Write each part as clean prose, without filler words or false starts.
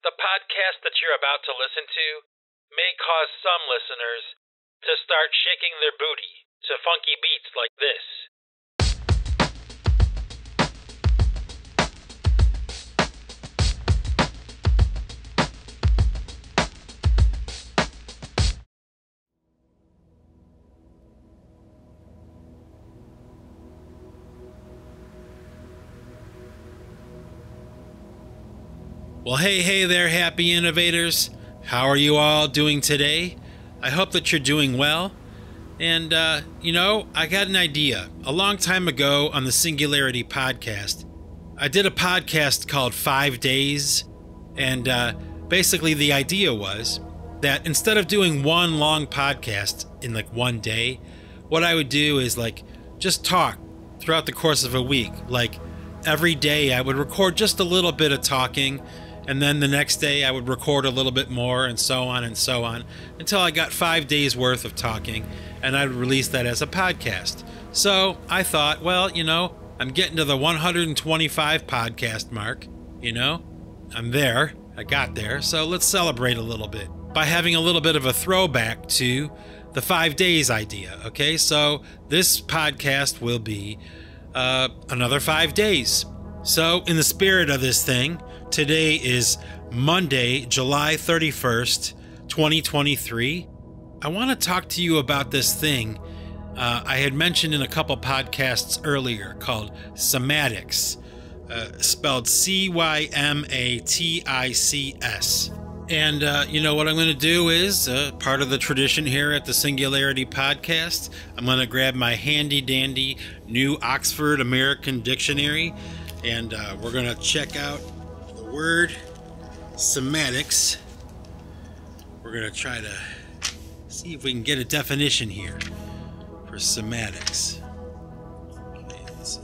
The podcast that you're about to listen to may cause some listeners to start shaking their booty to funky beats like this. Well, hey there, happy innovators. How are you all doing today? I hope that you're doing well. And, I got an idea. A long time ago on the Singularity Podcast, I did a podcast called 5 Days. And basically the idea was that instead of doing one long podcast in like one day, what I would do is just talk throughout the course of a week. Like every day I would record just a little bit of talking. And then the next day I would record a little bit more and so on until I got 5 days worth of talking, and I'd release that as a podcast. So I thought, well, I'm getting to the 125 podcast mark, I'm there, I got there. So let's celebrate a little bit by having a little bit of a throwback to the 5 days idea. Okay, so this podcast will be another 5 days. So in the spirit of this thing, today is Monday, July 31st, 2023. I want to talk to you about this thing I had mentioned in a couple podcasts earlier called cymatics, spelled C-Y-M-A-T-I-C-S. And, what I'm going to do is, part of the tradition here at the Singularity Podcast, I'm going to grab my handy-dandy new Oxford American Dictionary, and we're going to check out the word cymatics. We're going to try to see if we can get a definition here for cymatics. Okay, let's see.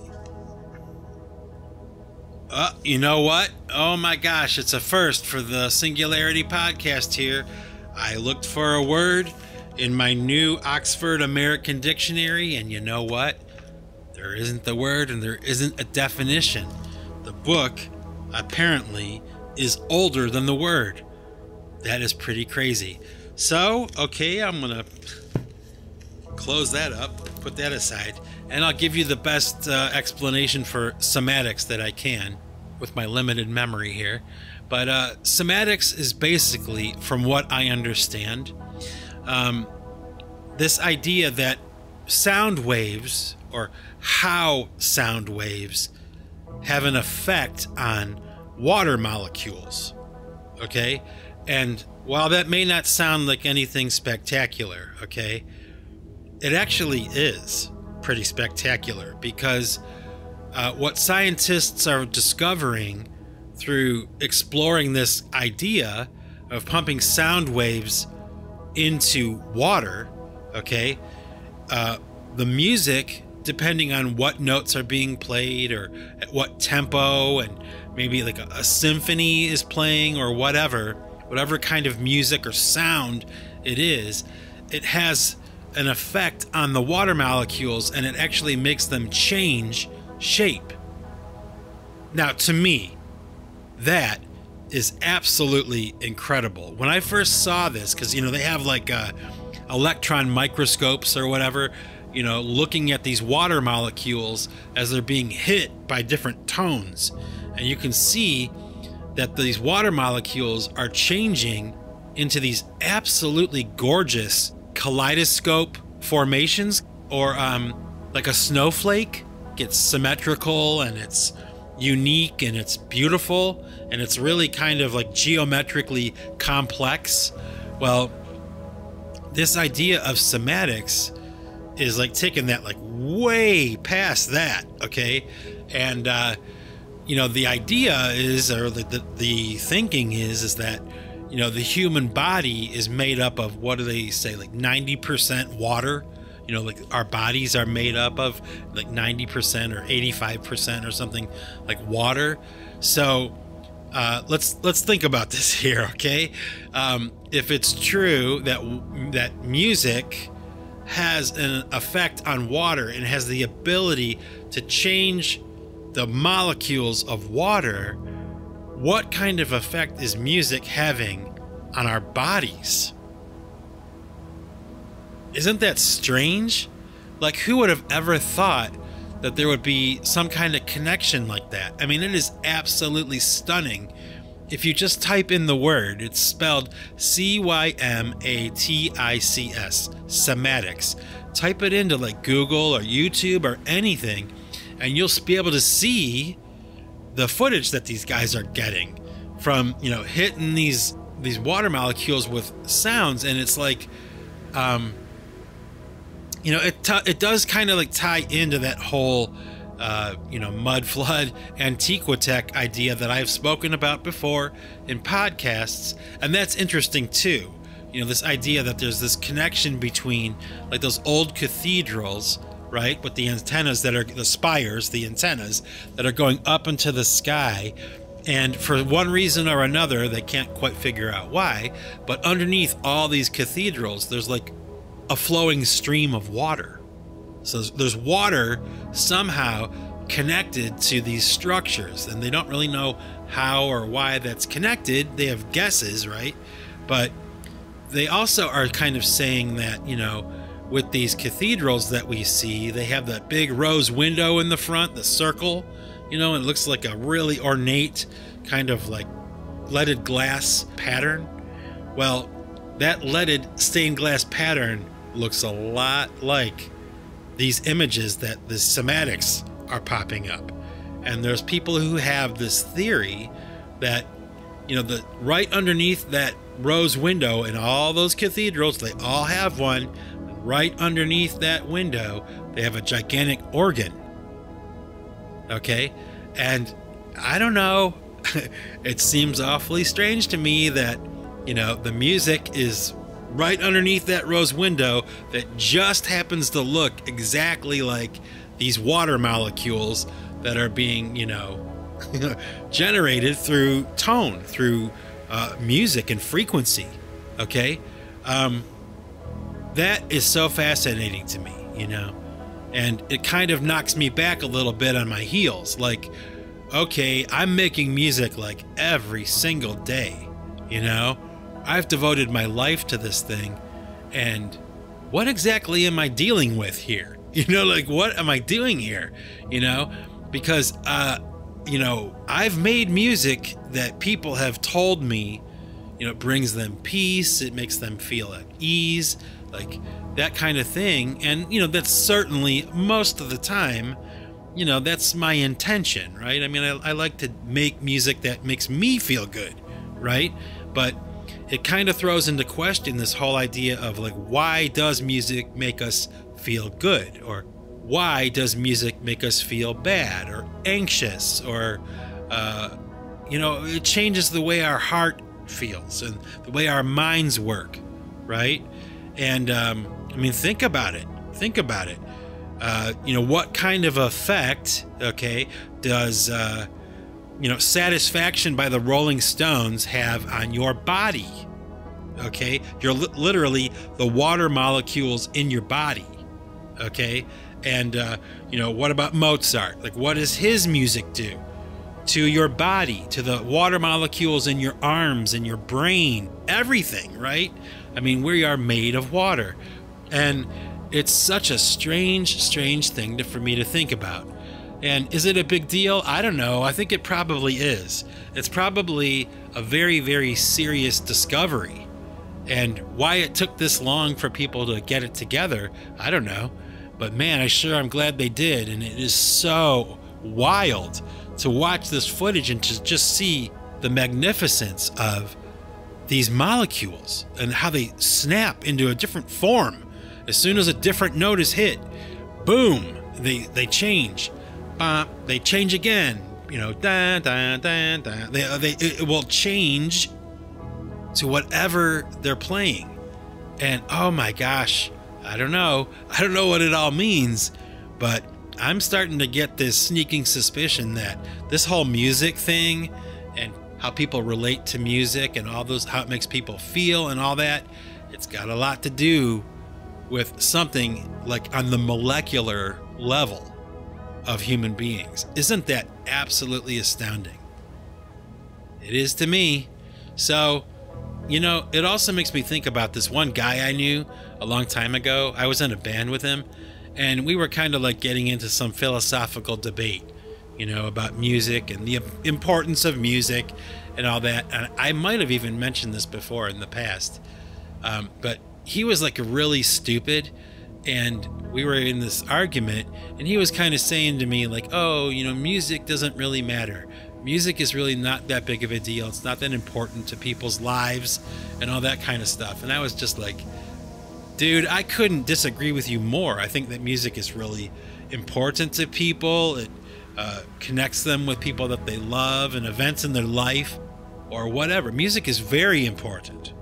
You know what? Oh my gosh, it's a first for the Singularity Podcast here. I looked for a word in my new Oxford American Dictionary, and you know what? There isn't the word and there isn't a definition. The book apparently is older than the word. That is pretty crazy. So, okay, I'm going to close that up, put that aside, and I'll give you the best explanation for cymatics that I can with my limited memory here. But cymatics is basically, from what I understand, this idea that sound waves, or how sound waves have an effect on water molecules. Okay? And while that may not sound like anything spectacular, okay, it actually is pretty spectacular, because what scientists are discovering through exploring this idea of pumping sound waves into water, okay, the music, depending on what notes are being played or at what tempo, and maybe like a symphony is playing or whatever kind of music or sound it is, it has an effect on the water molecules, and it actually makes them change shape. Now, to me, that is absolutely incredible. When I first saw this, because they have electron microscopes or whatever, looking at these water molecules as they're being hit by different tones. And you can see that these water molecules are changing into these absolutely gorgeous kaleidoscope formations, or like a snowflake. It's symmetrical and it's unique and it's beautiful and it's really kind of like geometrically complex. Well, this idea of cymatics is like taking that like way past that, okay? And the idea is, or the thinking is that the human body is made up of, what do they say, like 90% water. Like our bodies are made up of like 90% or 85% or something like water. So let's think about this here, okay? If it's true that music has an effect on water and has the ability to change the molecules of water, what kind of effect is music having on our bodies? Isn't that strange? Like, who would have ever thought that there would be some kind of connection like that? I mean, it is absolutely stunning. If you just type in the word, it's spelled C-Y-M-A-T-I-C-S, cymatics. Type it into like Google or YouTube or anything, and you'll be able to see the footage that these guys are getting from, you know, hitting these water molecules with sounds. And it's like, you know, it does kind of like tie into that whole mud flood Antiquitech idea that I've spoken about before in podcasts. And that's interesting too. You know, this idea that there's this connection between like those old cathedrals, right, with the antennas that are the spires, the antennas that are going up into the sky. And for one reason or another, they can't quite figure out why, but underneath all these cathedrals, there's like a flowing stream of water. So there's water somehow connected to these structures, and they don't really know how or why that's connected. They have guesses, right? But they also are kind of saying that, you know, with these cathedrals that we see, they have that big rose window in the front, the circle, you know, and it looks like a really ornate kind of like leaded glass pattern. Well, that leaded stained glass pattern looks a lot like these images that the cymatics are popping up. And there's people who have this theory that, you know, the right underneath that rose window in all those cathedrals, they all have one. Right underneath that window, they have a gigantic organ. Okay? And I don't know, it seems awfully strange to me that, you know, the music is right underneath that rose window that just happens to look exactly like these water molecules that are being, you know, generated through tone, through music and frequency. Okay? That is so fascinating to me, you know, and it kind of knocks me back a little bit on my heels. Like, okay, I'm making music like every single day, you know, I've devoted my life to this thing, and what exactly am I dealing with here? You know, like, what am I doing here? You know, because, you know, I've made music that people have told me, you know, it brings them peace, it makes them feel at ease, like that kind of thing. And, you know, that's certainly most of the time, you know, that's my intention, right? I mean, I like to make music that makes me feel good, right? But it kind of throws into question this whole idea of like, why does music make us feel good? Or why does music make us feel bad or anxious? Or, you know, it changes the way our heart feels and the way our minds work, right? And I mean, think about it. Think about it. You know, what kind of effect, okay, does you know, Satisfaction by the Rolling Stones have on your body? Okay, you're literally the water molecules in your body. Okay, and you know, what about Mozart? Like, what does his music do to your body, to the water molecules in your arms and your brain, everything, right? I mean, we are made of water. And it's such a strange thing for me to think about. And is it a big deal? I don't know. I think it probably is. It's probably a very, very serious discovery. And why it took this long for people to get it together, I don't know. But man, I'm glad they did. And it is so wild to watch this footage and to just see the magnificence of these molecules and how they snap into a different form. As soon as a different note is hit, boom, they change. They change again. You know, it will change to whatever they're playing. And oh my gosh, I don't know what it all means, but I'm starting to get this sneaking suspicion that this whole music thing and how people relate to music and all those, how it makes people feel and all that, it's got a lot to do with something like on the molecular level of human beings. Isn't that absolutely astounding? It is to me. So, it also makes me think about this one guy I knew a long time ago. I was in a band with him, and we were kind of like getting into some philosophical debate, about music and the importance of music and all that. And I might have even mentioned this before in the past, but he was like really stupid, and we were in this argument, and he was kind of saying to me like, oh, music doesn't really matter. Music is really not that big of a deal. It's not that important to people's lives and all that kind of stuff. And I was just like, dude, I couldn't disagree with you more. I think that music is really important to people. It connects them with people that they love and events in their life or whatever. Music is very important.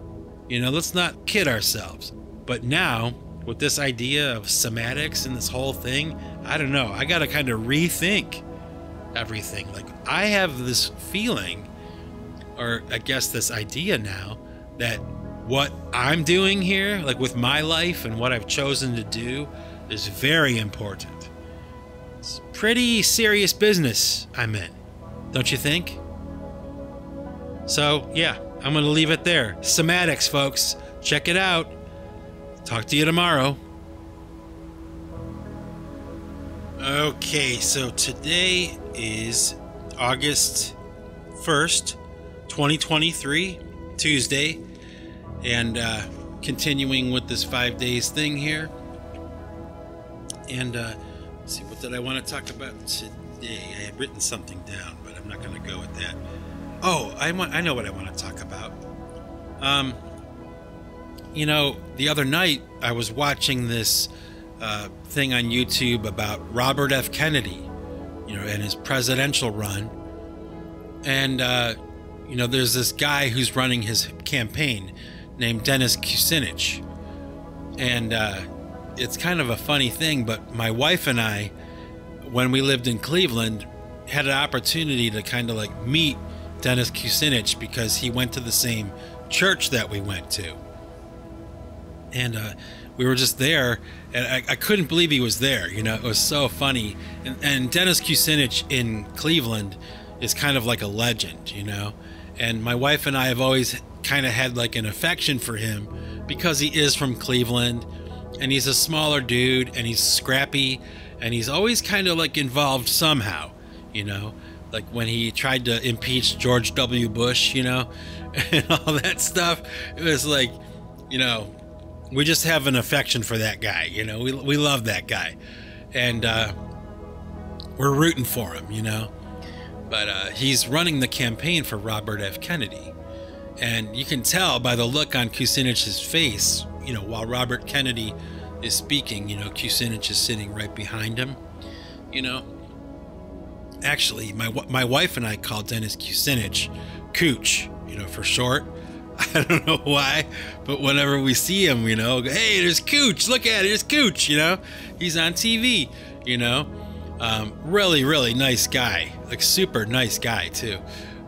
Let's not kid ourselves. But now, with this idea of semantics and this whole thing, I don't know. I got to kind of rethink everything. Like, I have this feeling, or I guess this idea now, that what I'm doing here, like with my life and what I've chosen to do, is very important. It's pretty serious business I'm in, don't you think? So yeah, I'm gonna leave it there. Semantics, folks, check it out. Talk to you tomorrow. Okay, so today is August 1st, 2023, Tuesday, and continuing with this 5 days thing here. And let's see, what did I want to talk about today? I had written something down, but I'm not going to go with that. Oh, I know what I want to talk about. The other night I was watching this thing on YouTube about Robert F. Kennedy, and his presidential run. And, there's this guy who's running his campaign named Dennis Kucinich. And it's kind of a funny thing, but my wife and I, when we lived in Cleveland, had an opportunity to kind of like meet Dennis Kucinich because he went to the same church that we went to. And we were just there, and I couldn't believe he was there. It was so funny. And Dennis Kucinich in Cleveland is kind of like a legend, And my wife and I have always kind of had like an affection for him because he is from Cleveland, and he's a smaller dude, and he's scrappy, and he's always kind of like involved somehow, Like when he tried to impeach George W. Bush, and all that stuff. It was like, we just have an affection for that guy, we love that guy, and we're rooting for him, but he's running the campaign for Robert F. Kennedy, and you can tell by the look on Kucinich's face, while Robert Kennedy is speaking, Kucinich is sitting right behind him, Actually, my wife and I call Dennis Kucinich Cooch, for short. I don't know why, but whenever we see him, hey, there's Cooch. Look at it, there's Cooch. He's on TV. Really, really nice guy, like super nice guy too.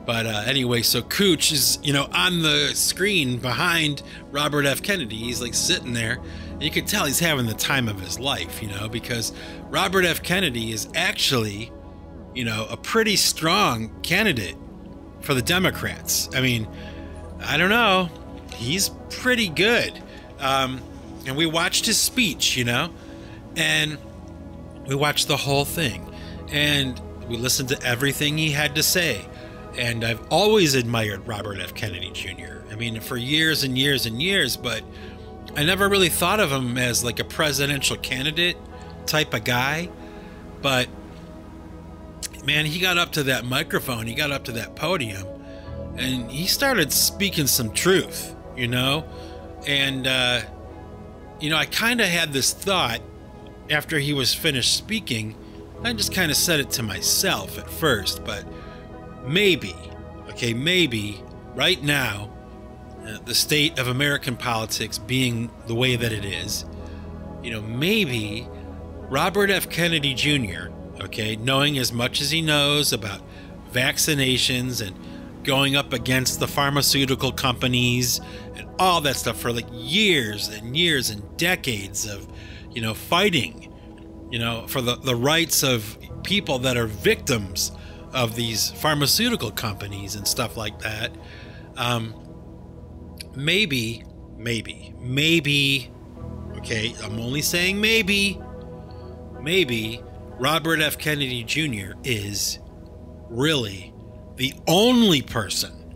But anyway, so Cooch is on the screen behind Robert F. Kennedy. He's like sitting there, and you can tell he's having the time of his life, because Robert F. Kennedy is actually, a pretty strong candidate for the Democrats. I mean, I don't know. He's pretty good. And we watched his speech, and we watched the whole thing, and we listened to everything he had to say. And I've always admired Robert F. Kennedy Jr. I mean, for years and years and years, but I never really thought of him as like a presidential candidate type of guy. But man, he got up to that microphone, he got up to that podium, and he started speaking some truth, and I kind of had this thought after he was finished speaking. I just kind of said it to myself at first, but maybe right now, the state of American politics being the way that it is, maybe Robert F. Kennedy Jr., knowing as much as he knows about vaccinations and going up against the pharmaceutical companies and all that stuff for like years and years and decades of, fighting, for the rights of people that are victims of these pharmaceutical companies and stuff like that. Maybe, okay, I'm only saying maybe Robert F. Kennedy Jr. is really the only person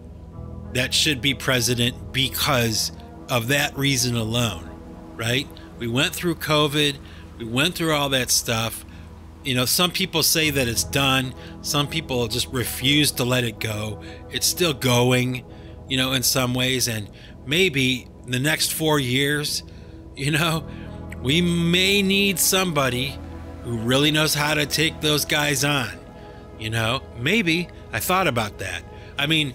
that should be president because of that reason alone, right? We went through COVID. We went through all that stuff. You know, some people say that it's done. Some people just refuse to let it go. It's still going, you know, in some ways. And maybe in the next 4 years, you know, we may need somebody who really knows how to take those guys on. You know, maybe. I thought about that. I mean,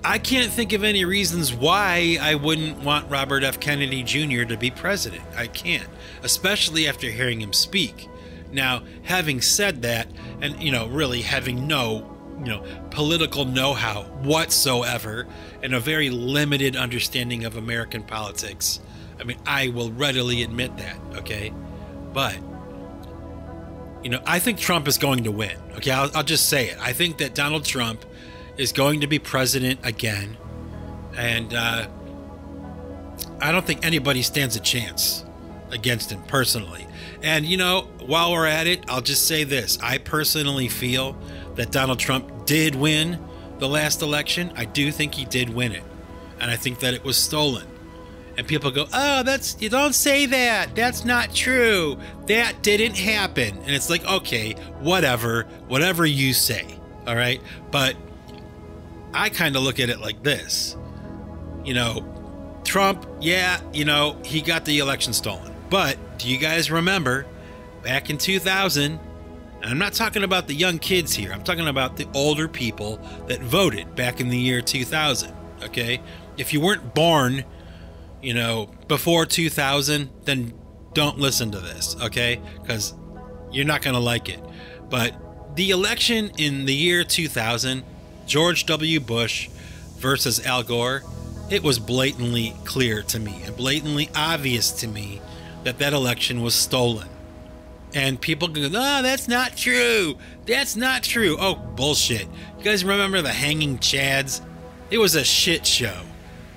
I can't think of any reasons why I wouldn't want Robert F. Kennedy Jr. to be president. I can't, especially after hearing him speak. Now, having said that, and, you know, really having no, you know, political know-how whatsoever and a very limited understanding of American politics, I mean, I will readily admit that, okay? But, you know, I think Trump is going to win, okay? I'll just say it. I think that Donald Trump is going to be president again, and I don't think anybody stands a chance against him personally. And, you know, while we're at it, I'll just say this. I personally feel that Donald Trump did win the last election. I do think he did win it, and I think that it was stolen. And people go, oh, you don't say that. That's not true. That didn't happen. And it's like, okay, whatever you say. All right. But I kind of look at it like this. You know, Trump, yeah, you know, he got the election stolen. But do you guys remember back in 2000, and I'm not talking about the young kids here. I'm talking about the older people that voted back in the year 2000. Okay. If you weren't born, you know, before 2000, then don't listen to this. Okay. Because you're not going to like it. But the election in the year 2000, George W. Bush versus Al Gore, it was blatantly clear to me and blatantly obvious to me that that election was stolen. And people go, oh, that's not true. That's not true. Oh, bullshit. You guys remember the hanging chads? It was a shit show.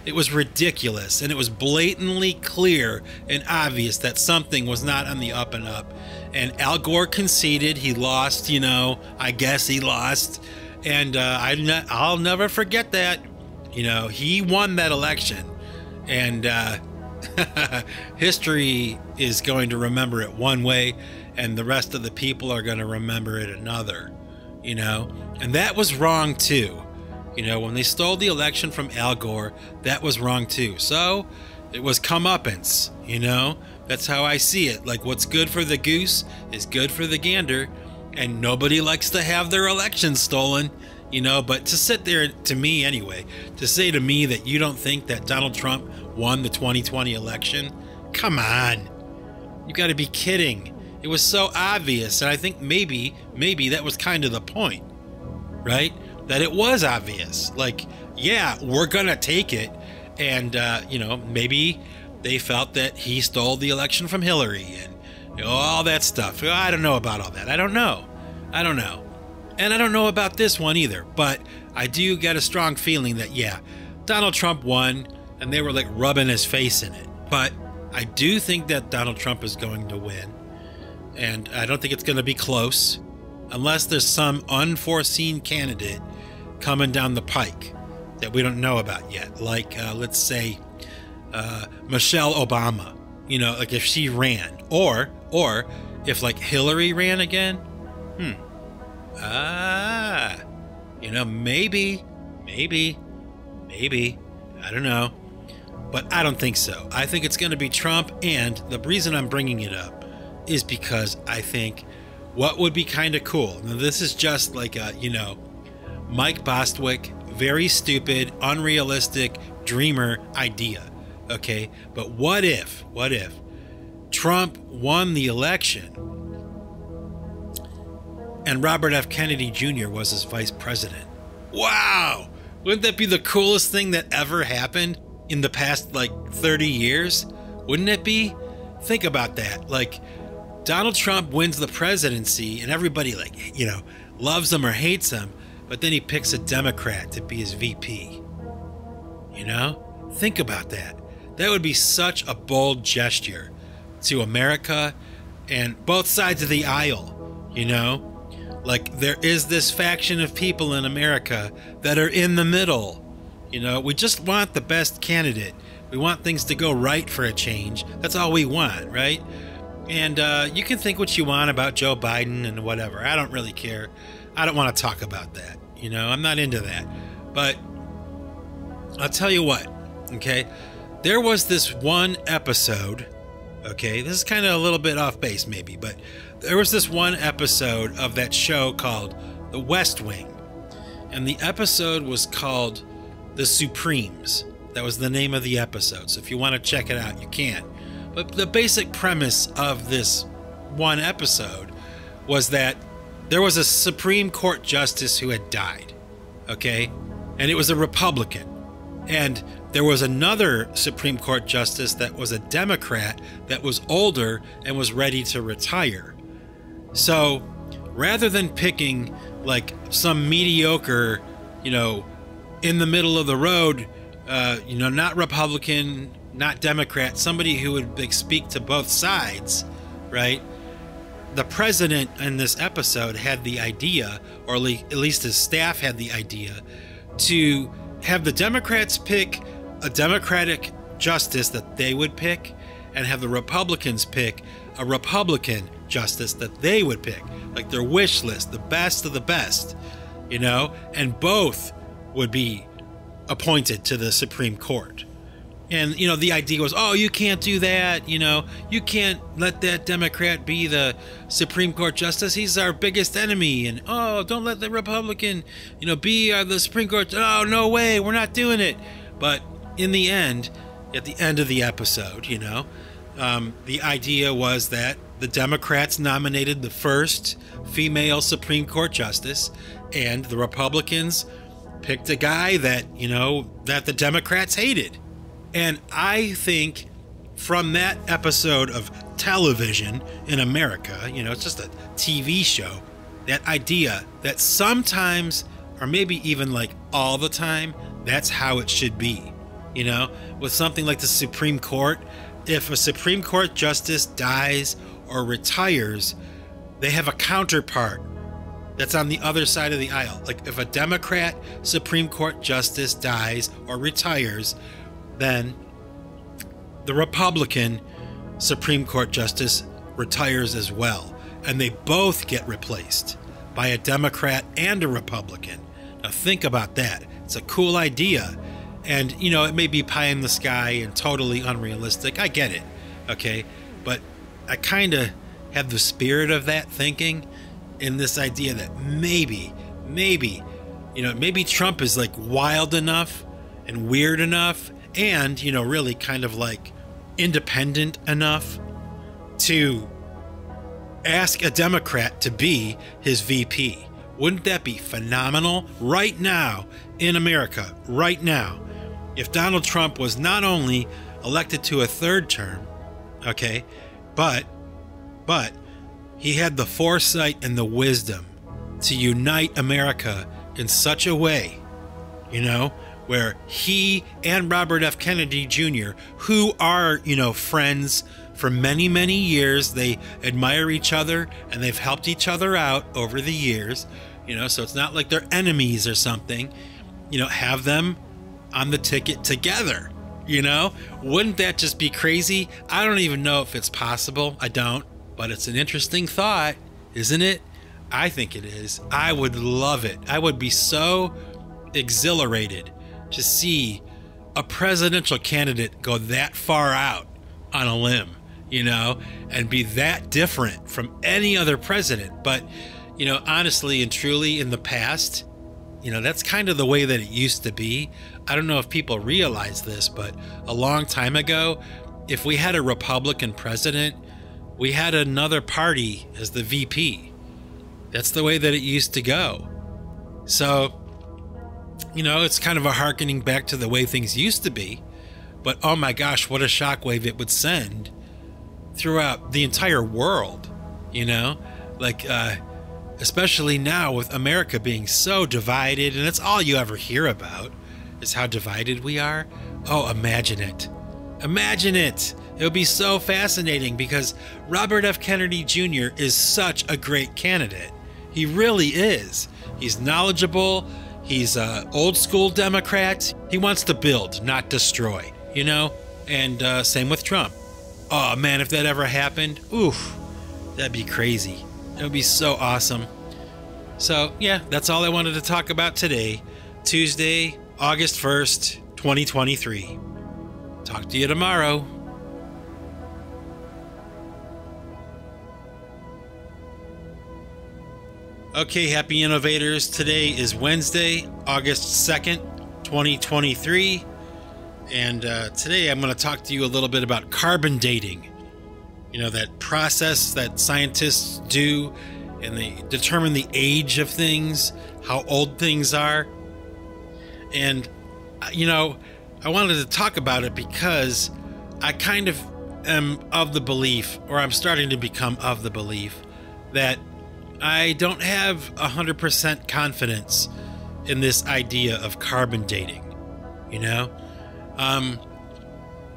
It was ridiculous. And it was blatantly clear and obvious that something was not on the up and up. And Al Gore conceded. He lost, you know. I guess he lost. And I'll never forget that. You know, he won that election. And history is going to remember it one way, and the rest of the people are going to remember it another. You know, and that was wrong too. You know, when they stole the election from Al Gore, that was wrong too. So it was comeuppance. You know, that's how I see it. Like, what's good for the goose is good for the gander. And nobody likes to have their election stolen, you know. But to sit there, to me anyway, to say to me that you don't think that Donald Trump won the 2020 election, come on. You got to be kidding. It was so obvious. And I think maybe that was kind of the point, right? That it was obvious. Like, yeah, we're going to take it. And, you know, maybe they felt that he stole the election from Hillary and, you know, all that stuff. I don't know about all that. I don't know. And I don't know about this one either. But I do get a strong feeling that, yeah, Donald Trump won, and they were like rubbing his face in it. But I do think that Donald Trump is going to win. And I don't think it's going to be close unless there's some unforeseen candidate coming down the pike that we don't know about yet. Like, let's say, Michelle Obama, you know, like if she ran, or if like Hillary ran again, you know, maybe, I don't know, but I don't think so. I think it's going to be Trump. And the reason I'm bringing it up is because I think what would be kind of cool. Now, this is just like a, you know, Mike Bostwick, very stupid, unrealistic, dreamer idea. Okay. But what if Trump won the election and Robert F. Kennedy Jr. was his vice president? Wow. Wouldn't that be the coolest thing that ever happened in the past, like, 30 years? Wouldn't it be? Think about that. Like, Donald Trump wins the presidency and everybody, like, you know, loves him or hates him, but then he picks a Democrat to be his VP. You know? Think about that. That would be such a bold gesture to America and both sides of the aisle, you know? Like, there is this faction of people in America that are in the middle. You know, we just want the best candidate. We want things to go right for a change. That's all we want, right? And you can think what you want about Joe Biden and whatever. I don't really care. I don't want to talk about that. You know, I'm not into that. But I'll tell you what, okay? There was this one episode, okay? This is kind of a little bit off base maybe, but there was this one episode of that show called The West Wing. And the episode was called The Supremes. That was the name of the episode. So if you want to check it out, you can. But the basic premise of this one episode was that there was a Supreme Court justice who had died, okay? And it was a Republican. And there was another Supreme Court justice that was a Democrat that was older and was ready to retire. So rather than picking like some mediocre, you know, in the middle of the road, you know, not Republican, not Democrat, somebody who would like, speak to both sides, right? The president in this episode had the idea, or at least his staff had the idea, to have the Democrats pick a Democratic justice that they would pick and have the Republicans pick a Republican justice that they would pick, like their wish list, the best of the best, you know, and both would be appointed to the Supreme Court. And, you know, the idea was, oh, you can't do that. You know, you can't let that Democrat be the Supreme Court justice. He's our biggest enemy. And, oh, don't let the Republican, you know, be the Supreme Court. Oh, no way. We're not doing it. But in the end, at the end of the episode, you know, the idea was that the Democrats nominated the first female Supreme Court justice, and the Republicans picked a guy that, you know, that the Democrats hated. And I think from that episode of television in America, you know, it's just a TV show, that idea that sometimes, or maybe even like all the time, that's how it should be. You know, with something like the Supreme Court, if a Supreme Court justice dies or retires, they have a counterpart that's on the other side of the aisle. Like if a Democrat Supreme Court justice dies or retires, then the Republican Supreme Court justice retires as well. And they both get replaced by a Democrat and a Republican. Now think about that. It's a cool idea. And, you know, it may be pie in the sky and totally unrealistic. I get it. Okay. But I kind of have the spirit of that thinking in this idea that maybe, you know, maybe Trump is like wild enough and weird enough and, you know, really kind of like independent enough to ask a Democrat to be his VP. Wouldn't that be phenomenal right now in America, right now? If Donald Trump was not only elected to a third term, okay, but he had the foresight and the wisdom to unite America in such a way, you know, where he and Robert F. Kennedy Jr., who are, you know, friends for many, many years, they admire each other and they've helped each other out over the years, you know, so it's not like they're enemies or something, you know, have them on the ticket together, you know? Wouldn't that just be crazy? I don't even know if it's possible. I don't, but it's an interesting thought, isn't it? I think it is. I would love it. I would be so exhilarated to see a presidential candidate go that far out on a limb, you know, and be that different from any other president. But, you know, honestly and truly in the past, you know, that's kind of the way that it used to be. I don't know if people realize this, but a long time ago, if we had a Republican president, we had another party as the VP. That's the way that it used to go. So, you know, it's kind of a hearkening back to the way things used to be. But oh my gosh, what a shockwave it would send throughout the entire world, you know? Like, especially now with America being so divided, and that's all you ever hear about is how divided we are. Oh, imagine it. Imagine it. It would be so fascinating because Robert F. Kennedy Jr. is such a great candidate. He really is. He's knowledgeable. He's an old school Democrat. He wants to build, not destroy, you know? And same with Trump. Oh man, if that ever happened, oof, that'd be crazy. It would be so awesome. So yeah, that's all I wanted to talk about today. Tuesday, August 1st, 2023. Talk to you tomorrow. Okay, happy innovators. Today is Wednesday, August 2nd, 2023. And today I'm going to talk to you a little bit about carbon dating. You know, that process that scientists do, and they determine the age of things, how old things are. And, you know, I wanted to talk about it because I kind of am of the belief, or I'm starting to become of the belief, that I don't have 100% confidence in this idea of carbon dating, you know?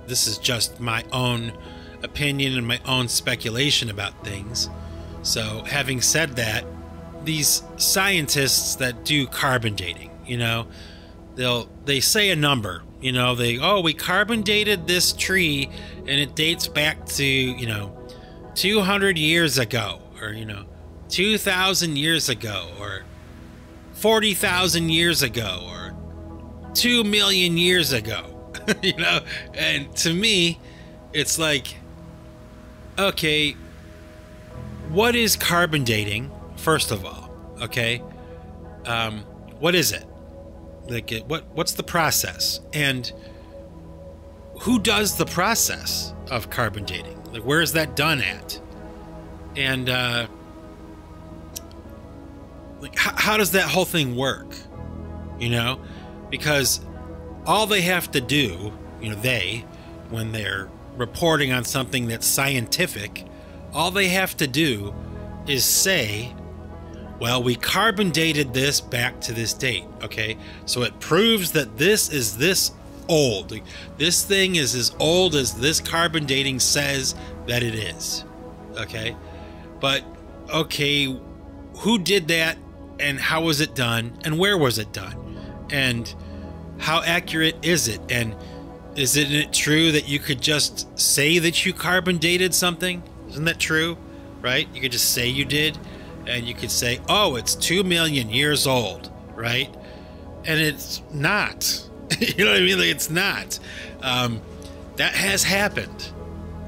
This is just my own opinion and my own speculation about things. So having said that, these scientists that do carbon dating, you know, they say a number, you know, we carbon dated this tree and it dates back to, you know, 200 years ago, or, you know, 2,000 years ago, or 40,000 years ago, or 2 million years ago. You know, and to me, it's like, okay, what is carbon dating, first of all? Okay, what is it? Like, what's the process, and who does the process of carbon dating? Like, where is that done at? And like, how does that whole thing work? You know, because all they have to do, you know, when they're reporting on something that's scientific, all they have to do is say, well, we carbon dated this back to this date, okay? So it proves that this is this old. This thing is as old as this carbon dating says that it is, okay? But, okay, who did that, and how was it done, and where was it done? And how accurate is it? And isn't it true that you could just say that you carbon dated something? Isn't that true? Right? You could just say you did, and you could say, oh, it's 2 million years old, right? And it's not. You know what I mean? Like, it's not. That has happened,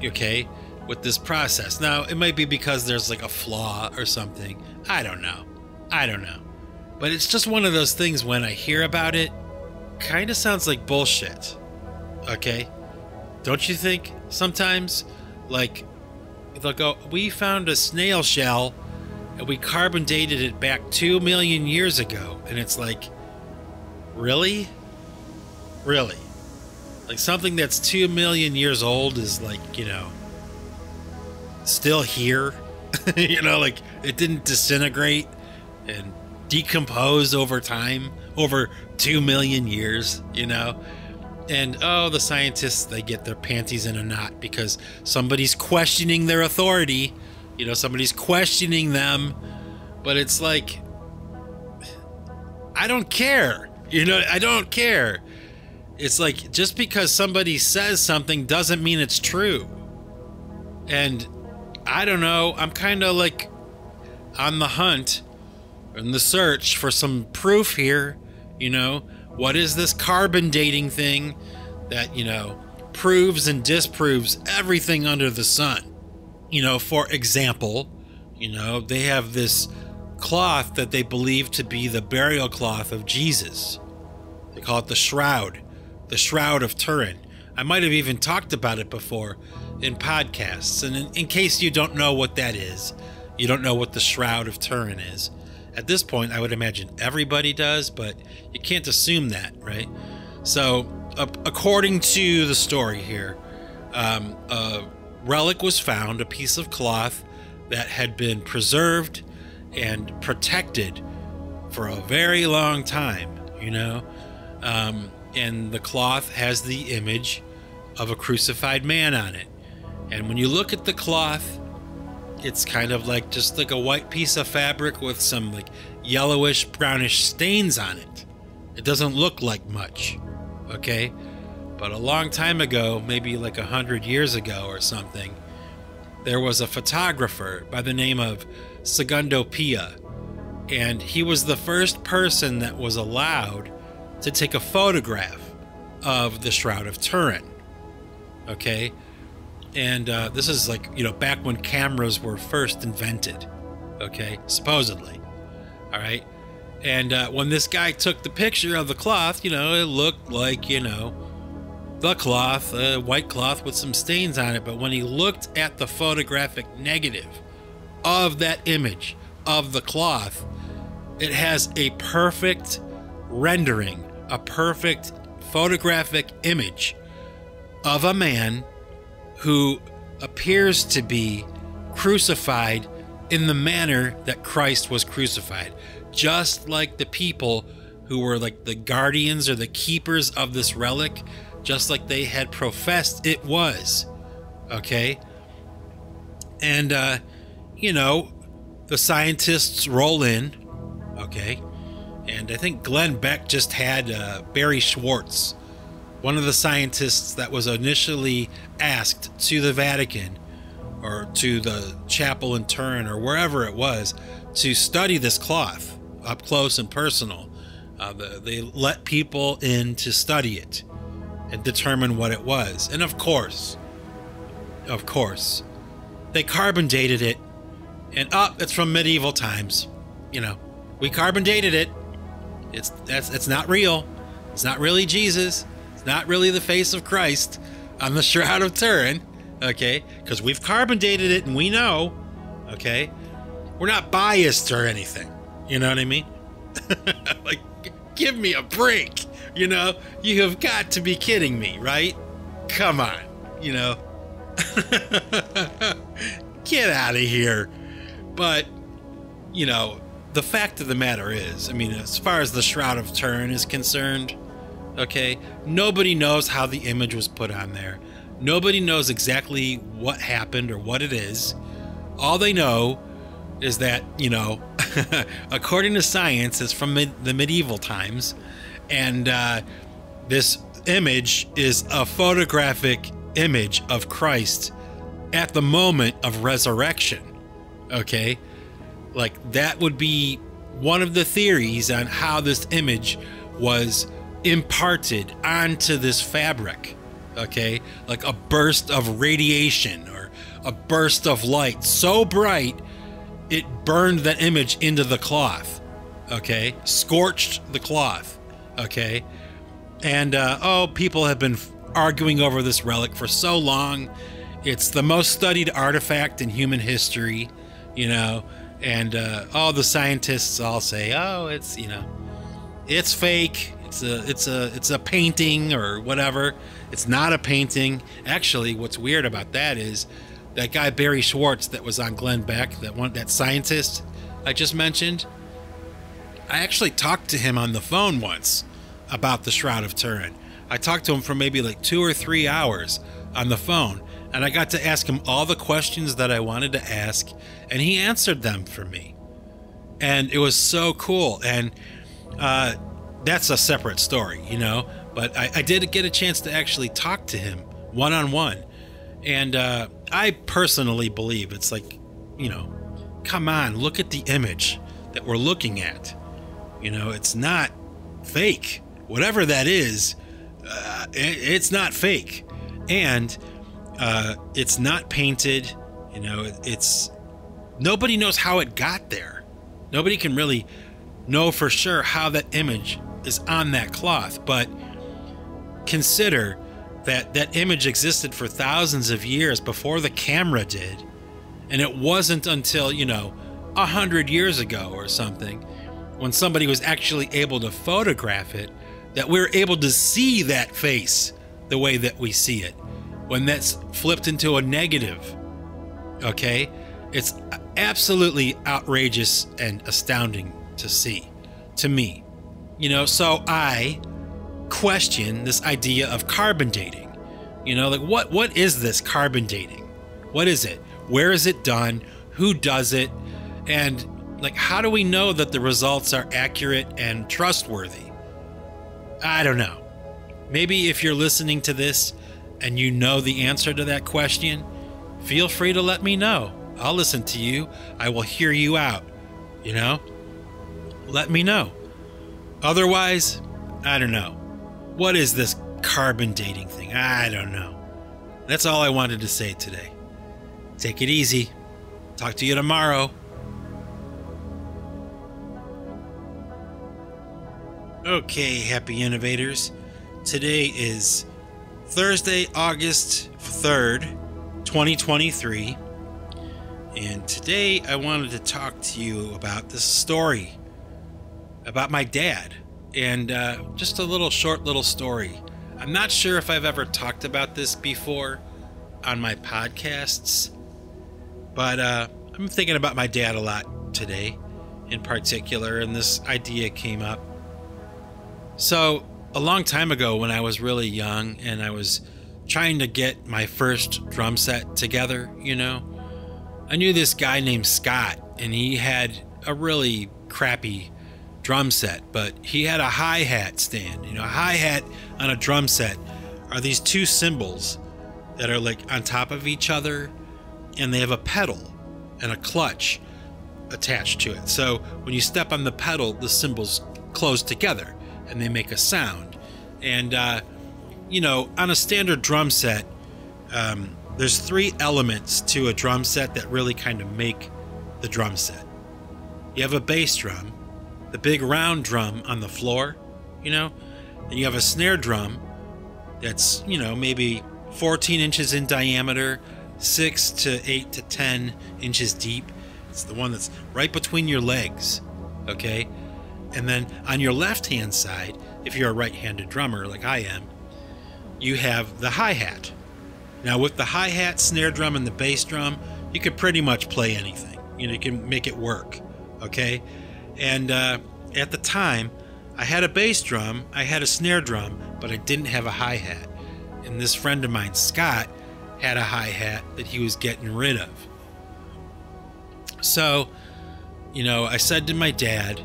okay, with this process. Now, it might be because there's like a flaw or something. I don't know. But it's just one of those things, when I hear about it, kind of sounds like bullshit. Okay? Don't you think sometimes? Like, they'll go, we found a snail shell and we carbon dated it back 2 million years ago. And it's like, really? Really? Like, something that's 2 million years old is like, you know, still here. You know, like, it didn't disintegrate and decompose over time, over 2 million years, you know? And, oh, the scientists, they get their panties in a knot because somebody's questioning their authority, you know, somebody's questioning them. But it's like, I don't care, you know, I don't care. It's like, just because somebody says something doesn't mean it's true. And I don't know, I'm kind of like on the hunt, in the search for some proof here, you know. What is this carbon dating thing that, you know, proves and disproves everything under the sun? You know, for example, you know, they have this cloth that they believe to be the burial cloth of Jesus. They call it the Shroud of Turin. I might have even talked about it before in podcasts. And in case you don't know what that is, you don't know what the Shroud of Turin is. At this point, I would imagine everybody does, but you can't assume that, right? So, according to the story here, a relic was found, a piece of cloth that had been preserved and protected for a very long time, and the cloth has the image of a crucified man on it. And when you look at the cloth, it's kind of like just like a white piece of fabric with some like yellowish brownish stains on it. It doesn't look like much, okay? But a long time ago, maybe like 100 years ago or something, there was a photographer by the name of Segundo Pia, and he was the first person that was allowed to take a photograph of the Shroud of Turin, okay? And this is like, back when cameras were first invented, okay, supposedly, all right? And when this guy took the picture of the cloth, it looked like, the cloth, white cloth with some stains on it. But when he looked at the photographic negative of that image of the cloth, it has a perfect rendering, a perfect photographic image of a man who appears to be crucified in the manner that Christ was crucified. Just like the people who were like the guardians or the keepers of this relic, just like they had professed it was. Okay? And, the scientists roll in. Okay? And I think Glenn Beck just had Barry Schwartz, one of the scientists that was initially asked to the Vatican or to the chapel in Turin or wherever it was to study this cloth up close and personal. They let people in to study it and determine what it was. And of course, they carbon dated it, and it's from medieval times. We carbon dated it. It's not real. It's not really Jesus. It's not really the face of Christ on the Shroud of Turin, okay? Because we've carbon dated it and we know, okay? We're not biased or anything. You know what I mean? Like, give me a break. You have got to be kidding me, right? Come on, Get out of here. But, the fact of the matter is, as far as the Shroud of Turin is concerned, okay, nobody knows how the image was put on there. Nobody knows exactly what happened or what it is. All they know is that, according to science, it's from the medieval times, and this image is a photographic image of Christ at the moment of resurrection, okay? Like, that would be one of the theories on how this image was imparted onto this fabric, okay? Like a burst of radiation or a burst of light so bright it burned that image into the cloth, okay? Scorched the cloth, okay? And, people have been arguing over this relic for so long. It's the most studied artifact in human history, and all the scientists all say, it's fake. It's a painting or whatever. It's not a painting. Actually, what's weird about that is that guy Barry Schwartz that was on Glenn Beck, that scientist I just mentioned, I actually talked to him on the phone once about the Shroud of Turin. I talked to him for maybe like 2 or 3 hours on the phone, and I got to ask him all the questions that I wanted to ask, and he answered them for me. And it was so cool. And that's a separate story, but I did get a chance to actually talk to him one-on-one. And I personally believe it's like, come on, look at the image that we're looking at. It's not fake. Whatever that is, it's not fake. And it's not painted. It's nobody knows how it got there. Nobody can really know for sure how that image is on that cloth, but consider that that image existed for thousands of years before the camera did, and it wasn't until 100 years ago or something, when somebody was actually able to photograph it, that we're able to see that face the way that we see it when that's flipped into a negative. Okay, it's absolutely outrageous and astounding to see, to me. You know, so I question this idea of carbon dating. You know, like what is this carbon dating? What is it? Where is it done? Who does it? And like, how do we know that the results are accurate and trustworthy? I don't know. Maybe if you're listening to this and you know the answer to that question, feel free to let me know. I'll listen to you. I will hear you out. You know? Let me know. Otherwise, I don't know. What is this carbon dating thing? I don't know. That's all I wanted to say today. Take it easy. Talk to you tomorrow. Okay, happy innovators. Today is Thursday, August 3rd, 2023. And today I wanted to talk to you about this story about my dad. And just a short little story. I'm not sure if I've ever talked about this before on my podcasts, but I'm thinking about my dad a lot today in particular, and this idea came up. So a long time ago when I was really young and I was trying to get my first drum set together, you know, I knew this guy named Scott, and he had a really crappy drum set, but he had a hi-hat stand. You know, a hi-hat on a drum set are these two cymbals that are like on top of each other, and they have a pedal and a clutch attached to it. So when you step on the pedal, the cymbals close together and they make a sound. And you know, on a standard drum set, there's three elements to a drum set that really kind of make the drum set. You have a bass drum, the big round drum on the floor, you know, then you have a snare drum that's, you know, maybe 14 inches in diameter, 6 to 8 to 10 inches deep. It's the one that's right between your legs, okay? And then on your left-hand side, if you're a right-handed drummer like I am, you have the hi-hat. Now with the hi-hat, snare drum, and the bass drum, you could pretty much play anything. You know, you can make it work, okay? And at the time, I had a bass drum, I had a snare drum, but I didn't have a hi-hat. And this friend of mine, Scott, had a hi-hat that he was getting rid of. So, you know, I said to my dad,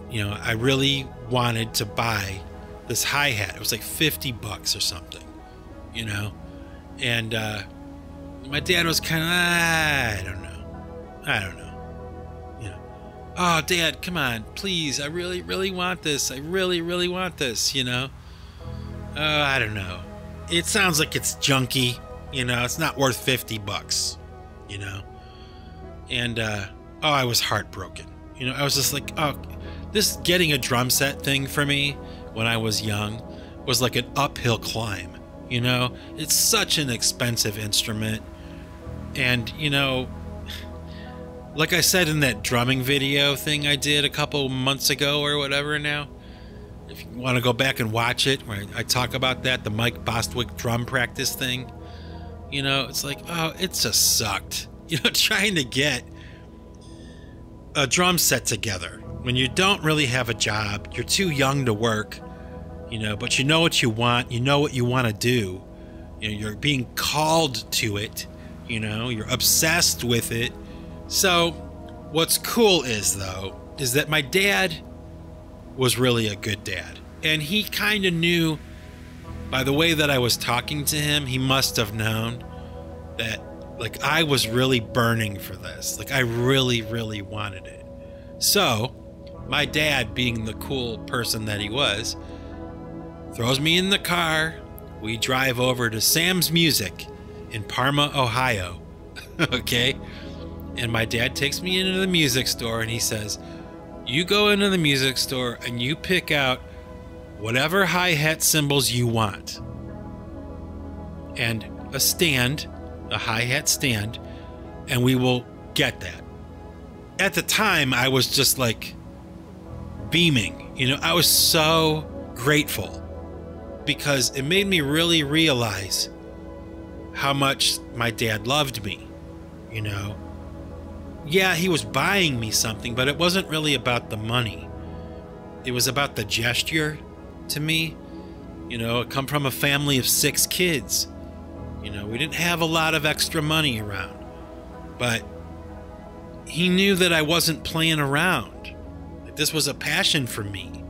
you know, I really wanted to buy this hi-hat. It was like $50 or something, you know? And my dad was kind of, I don't know. You know, oh, Dad, come on, please. I really, really want this. I really, really want this, you know? I don't know. It sounds like it's junky, you know? It's not worth $50, you know? And, I was heartbroken. You know, I was just like, oh, this getting a drum set thing for me when I was young was like an uphill climb, you know? It's such an expensive instrument. And, you know, like I said in that drumming video thing I did a couple months ago or whatever now, if you want to go back and watch it, where I talk about that, the Mike Bostwick drum practice thing, you know, it's like, oh, it just sucked. You know, trying to get a drum set together when you don't really have a job, you're too young to work, you know, but you know what you want, you know what you want to do, you know, you're being called to it, you know, you're obsessed with it. So what's cool is that my dad was really a good dad, and he kind of knew by the way that I was talking to him, he must have known that like I was really burning for this. Like I really, really wanted it. So my dad, being the cool person that he was, throws me in the car. We drive over to Sam's Music in Parma, Ohio. Okay? And my dad takes me into the music store and he says, you go into the music store and you pick out whatever hi-hat cymbals you want. And a stand, a hi-hat stand, and we will get that. At the time, I was just like beaming. You know, I was so grateful because it made me really realize how much my dad loved me, you know. yeah, he was buying me something, but it wasn't really about the money. It was about the gesture to me. I come from a family of 6 kids. We didn't have a lot of extra money around. But he knew that I wasn't playing around. Like, this was a passion for me,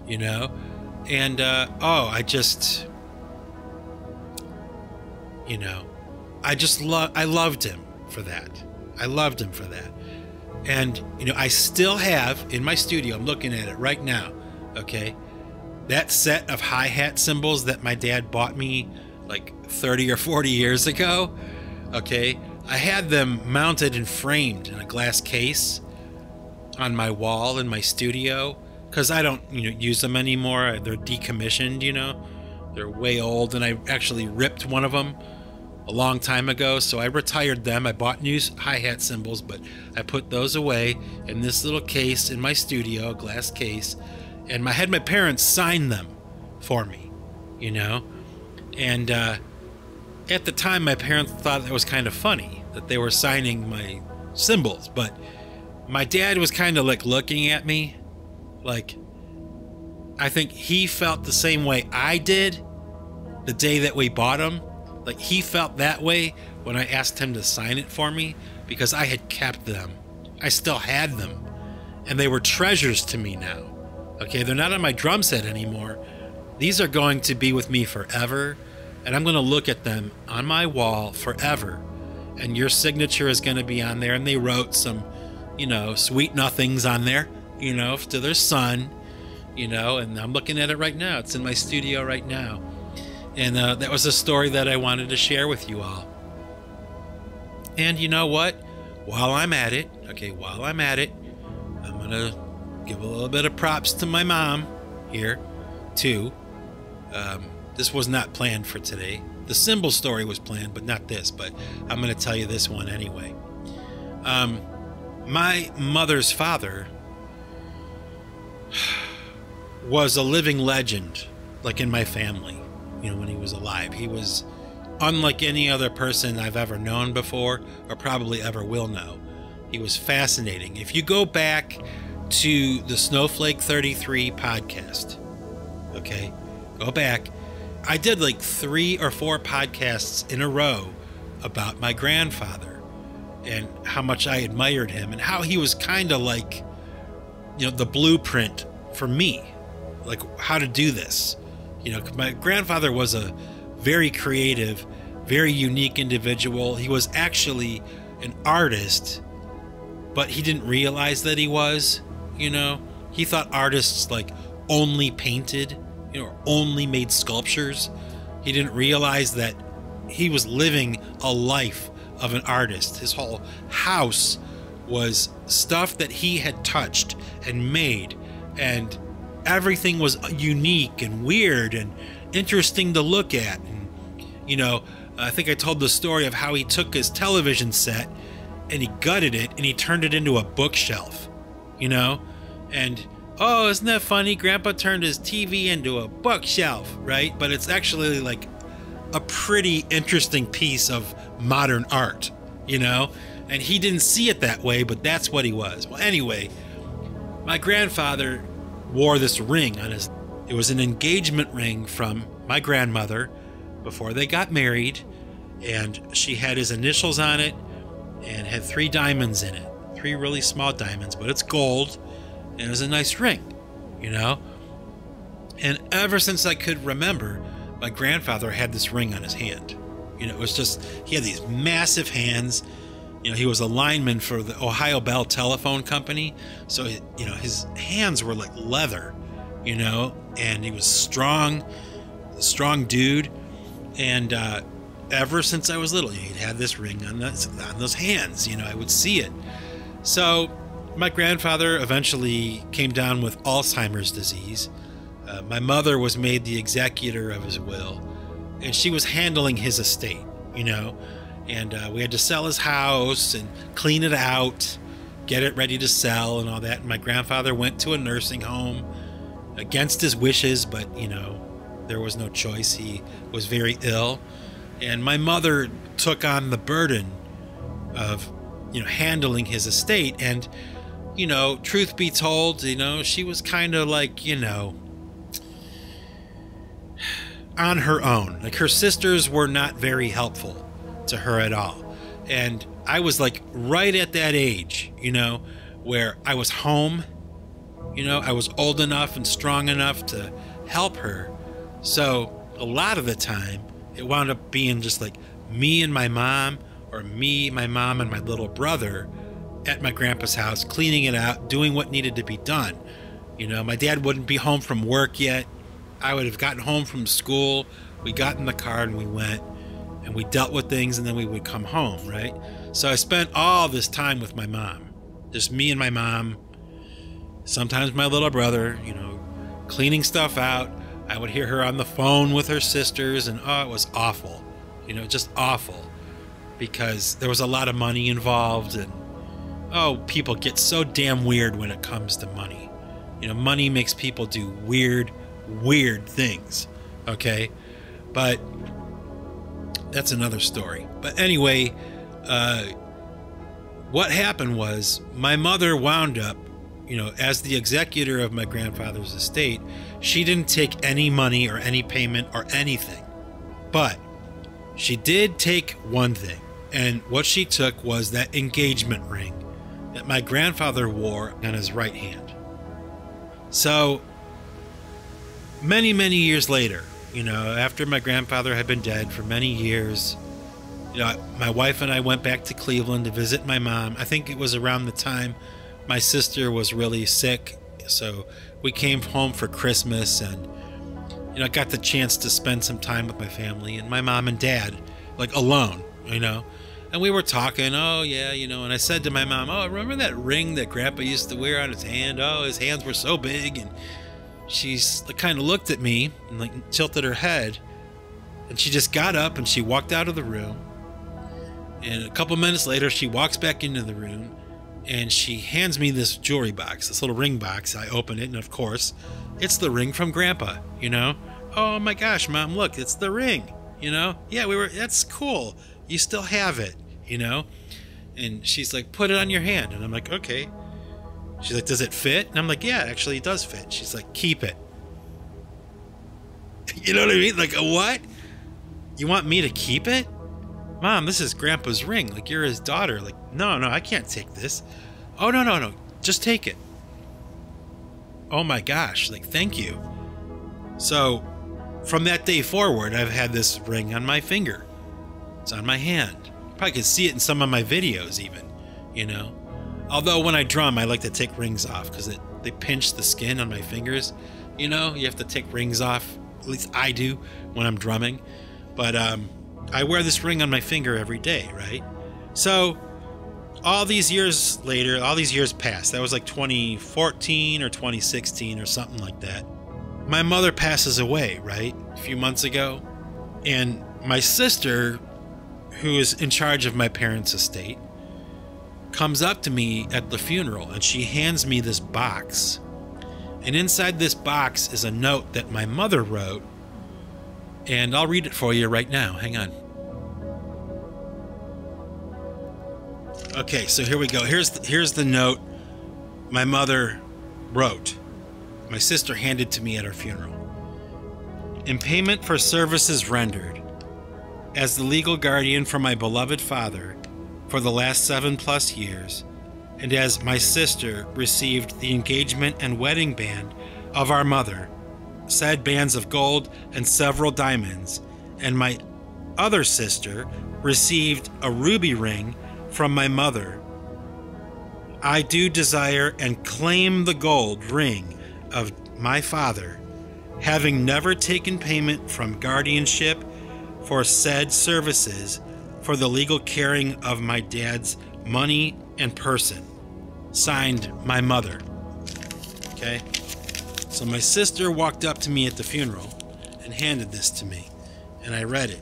And, I loved him for that. I loved him for that. And, I still have in my studio, I'm looking at it right now, okay? That set of hi-hat cymbals that my dad bought me like 30 or 40 years ago, okay? I had them mounted and framed in a glass case on my wall in my studio because I don't, use them anymore. They're decommissioned, They're way old, and I actually ripped one of them a long time ago, so I retired them. I bought new hi-hat cymbals, but I put those away in this little case in my studio, a glass case, and I had my parents sign them for me, And at the time, my parents thought it was kind of funny that they were signing my cymbals, but my dad was kind of like looking at me like, I think he felt the same way I did the day that we bought them. Like, he felt that way when I asked him to sign it for me because I had kept them. I still had them, and they were treasures to me now. Okay, they're not on my drum set anymore. These are going to be with me forever, and I'm going to look at them on my wall forever. And your signature is going to be on there, and they wrote some, sweet nothings on there, to their son, and I'm looking at it right now. It's in my studio right now. And that was a story that I wanted to share with you all. And you know what? While I'm at it, I'm going to give a little bit of props to my mom here, too. This was not planned for today. The cymbal story was planned, but not this. But I'm going to tell you this one anyway. My mother's father was a living legend, like in my family. When he was alive, he was unlike any other person I've ever known before, or probably ever will know. He was fascinating. If you go back to the Snowflake 33 podcast, okay, go back. I did like 3 or 4 podcasts in a row about my grandfather and how much I admired him and how he was kind of like, the blueprint for me, like how to do this. My grandfather was a very creative, very unique individual. He was actually an artist, but he didn't realize that he was, He thought artists like only painted, or only made sculptures. He didn't realize that he was living a life of an artist. His whole house was stuff that he had touched and made, and everything was unique and weird and interesting to look at. And, I think I told the story of how he took his television set and he gutted it and he turned it into a bookshelf, and, oh, isn't that funny? Grandpa turned his TV into a bookshelf, right? But it's actually like a pretty interesting piece of modern art, and he didn't see it that way, but that's what he was. Well, anyway, my grandfather wore this ring on his. It was an engagement ring from my grandmother before they got married, and she had his initials on it and had 3 diamonds in it, 3 really small diamonds, but it's gold, and it was a nice ring, And ever since I could remember, my grandfather had this ring on his hand. It was just, he had these massive hands. He was a lineman for the Ohio Bell Telephone Company. So, his hands were like leather, and he was strong, a strong dude. And ever since I was little, he'd had this ring on those hands. I would see it. So my grandfather eventually came down with Alzheimer's disease. My mother was made the executor of his will, and she was handling his estate, and we had to sell his house and clean it out, get it ready to sell and all that. And my grandfather went to a nursing home against his wishes, but, there was no choice. He was very ill. And my mother took on the burden of handling his estate. And, truth be told, she was kind of like, on her own. Like, her sisters were not very helpful to her at all. And I was like right at that age, where I was home, I was old enough and strong enough to help her. So a lot of the time it wound up being just like me and my mom, or me, my mom, and my little brother at my grandpa's house, cleaning it out, doing what needed to be done. My dad wouldn't be home from work yet. I would have gotten home from school. We got in the car and we went and we dealt with things, and then we would come home, right? So I spent all this time with my mom, just me and my mom, sometimes my little brother, cleaning stuff out. I would hear her on the phone with her sisters, and it was awful, just awful, because there was a lot of money involved, and people get so damn weird when it comes to money. Money makes people do weird things, okay? But that's another story. But anyway, what happened was my mother wound up, as the executor of my grandfather's estate. She didn't take any money or any payment or anything, but she did take one thing. And what she took was that engagement ring that my grandfather wore on his right hand. So many, many years later, after my grandfather had been dead for many years, my wife and I went back to Cleveland to visit my mom. I think it was around the time my sister was really sick. So we came home for Christmas, and, I got the chance to spend some time with my family and my mom and dad, like alone, and we were talking, and I said to my mom, remember that ring that Grandpa used to wear on his hand? His hands were so big. And she's kind of looked at me and like tilted her head, and she just got up and she walked out of the room. And a couple minutes later, she walks back into the room and she hands me this jewelry box, this little ring box. I open it, and of course, it's the ring from Grandpa, Oh my gosh, Mom, look, it's the ring, Yeah, that's cool. You still have it, And she's like, put it on your hand. And I'm like, okay. She's like, does it fit? And I'm like, yeah, actually it does fit. She's like, keep it. You know what I mean? Like, what? You want me to keep it? Mom, this is Grandpa's ring. Like, you're his daughter. Like, no, I can't take this. Oh, no. Just take it. Oh my gosh. Like, thank you. So from that day forward, I've had this ring on my finger. It's on my hand. You probably could see it in some of my videos even, Although when I drum, I like to take rings off because they pinch the skin on my fingers. You have to take rings off. At least I do when I'm drumming. But I wear this ring on my finger every day, right? So all these years later, all these years passed. That was like 2014 or 2016 or something like that. My mother passes away, right? A few months ago. And my sister, who is in charge of my parents' estate, comes up to me at the funeral, and she hands me this box. And inside this box is a note that my mother wrote, and I'll read it for you right now. Hang on. Okay, so here we go. Here's the note my mother wrote. My sister handed to me at her funeral. In payment for services rendered as the legal guardian for my beloved father for the last 7+ years, and as my sister received the engagement and wedding band of our mother, said bands of gold and several diamonds, and my other sister received a ruby ring from my mother, I do desire and claim the gold ring of my father, having never taken payment from guardianship for said services for the legal carrying of my dad's money and person. Signed, my mother. Okay? So my sister walked up to me at the funeral and handed this to me, and I read it.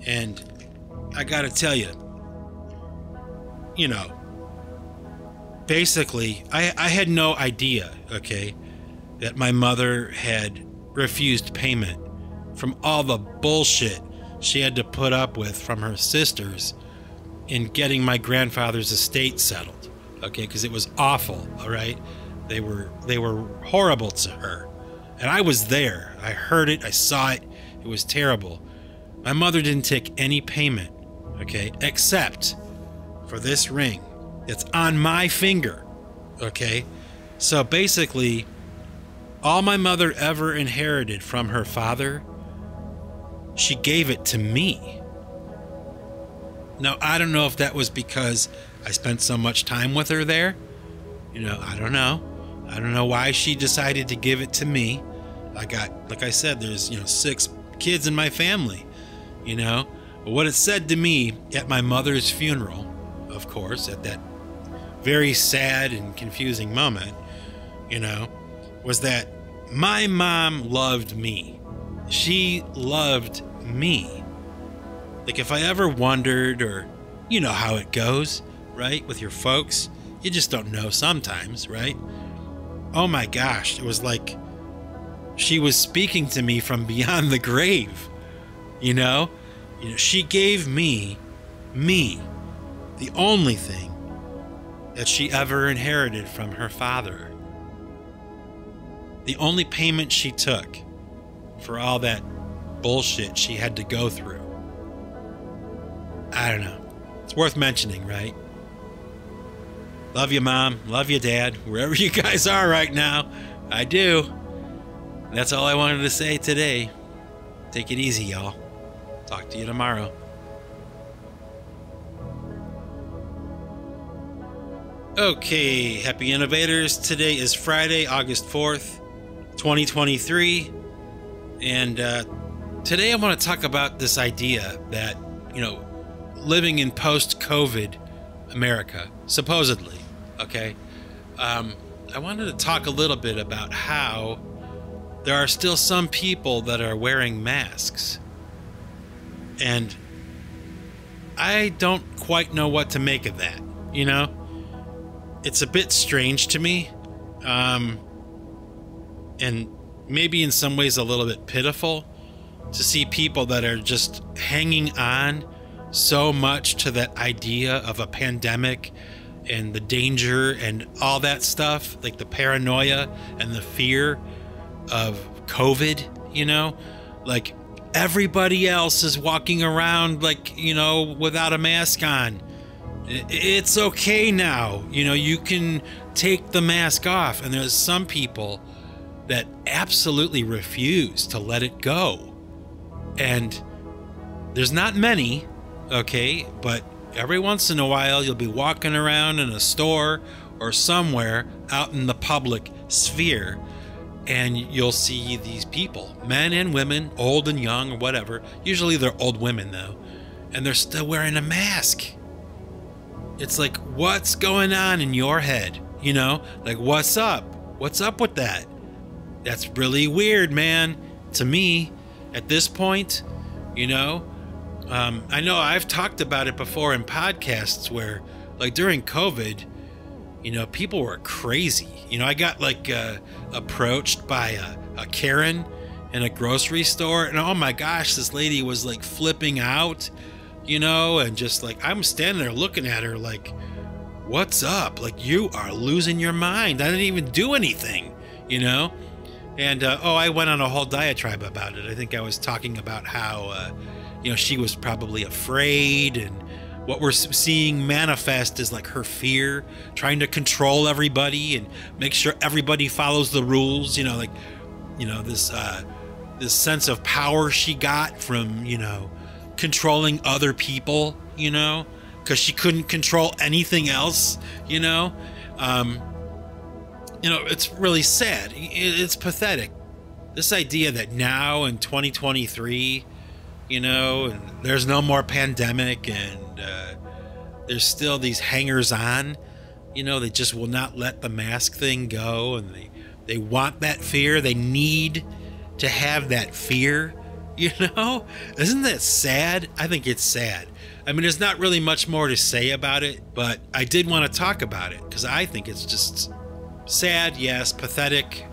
And I gotta tell you, basically, I had no idea, okay, that my mother had refused payment from all the bullshit she had to put up with from her sisters, in getting my grandfather's estate settled, okay, because it was awful. All right, they were horrible to her, and I was there. I heard it. I saw it. It was terrible. My mother didn't take any payment, okay, except for this ring that's on my finger, okay. So basically, all my mother ever inherited from her father, she gave it to me. Now, I don't know if that was because I spent so much time with her there. I don't know. I don't know why she decided to give it to me. Like I said, there's, 6 kids in my family, But what it said to me at my mother's funeral, of course, at that very sad and confusing moment, was that my mom loved me. She loved me. Like, if I ever wondered, or you know how it goes, right? With your folks, you just don't know sometimes, right? Oh my gosh, it was like she was speaking to me from beyond the grave, She gave me, the only thing that she ever inherited from her father. The only payment she took for all that bullshit she had to go through. I don't know. It's worth mentioning, right? Love you, Mom. Love you, Dad. Wherever you guys are right now. I do. That's all I wanted to say today. Take it easy, y'all. Talk to you tomorrow. Okay, happy innovators. Today is Friday, August 4th, 2023. And today I want to talk about this idea that, living in post-COVID America, supposedly, okay? I wanted to talk a little bit about how there are still some people that are wearing masks. And I don't quite know what to make of that, It's a bit strange to me. And maybe in some ways a little bit pitiful to see people that are just hanging on so much to that idea of a pandemic and the danger and all that stuff, like the paranoia and the fear of COVID, like everybody else is walking around like, without a mask on. It's okay now. You can take the mask off. And there's some people that absolutely refuse to let it go. And there's not many, okay, but every once in a while you'll be walking around in a store or somewhere out in the public sphere, and you'll see these people, men and women, old and young or whatever. Usually they're old women though, and they're still wearing a mask. It's like, what's going on in your head? Like, what's up? What's up with that? That's really weird, man, to me at this point, I know I've talked about it before in podcasts where, like, during COVID, people were crazy. I got approached by a Karen in a grocery store, and oh my gosh, this lady was like flipping out, and just like, I'm standing there looking at her like, what's up? Like, you are losing your mind. I didn't even do anything, And, I went on a whole diatribe about it. I think I was talking about how, she was probably afraid, and what we're seeing manifest is like her fear, trying to control everybody and make sure everybody follows the rules, this sense of power she got from, controlling other people, because she couldn't control anything else, it's really sad. It's pathetic. This idea that now in 2023, and there's no more pandemic, and there's still these hangers-on, they just will not let the mask thing go, and they want that fear. They need to have that fear, Isn't that sad? I think it's sad. I mean, there's not really much more to say about it, but I did want to talk about it because I think it's just sad, yes, pathetic,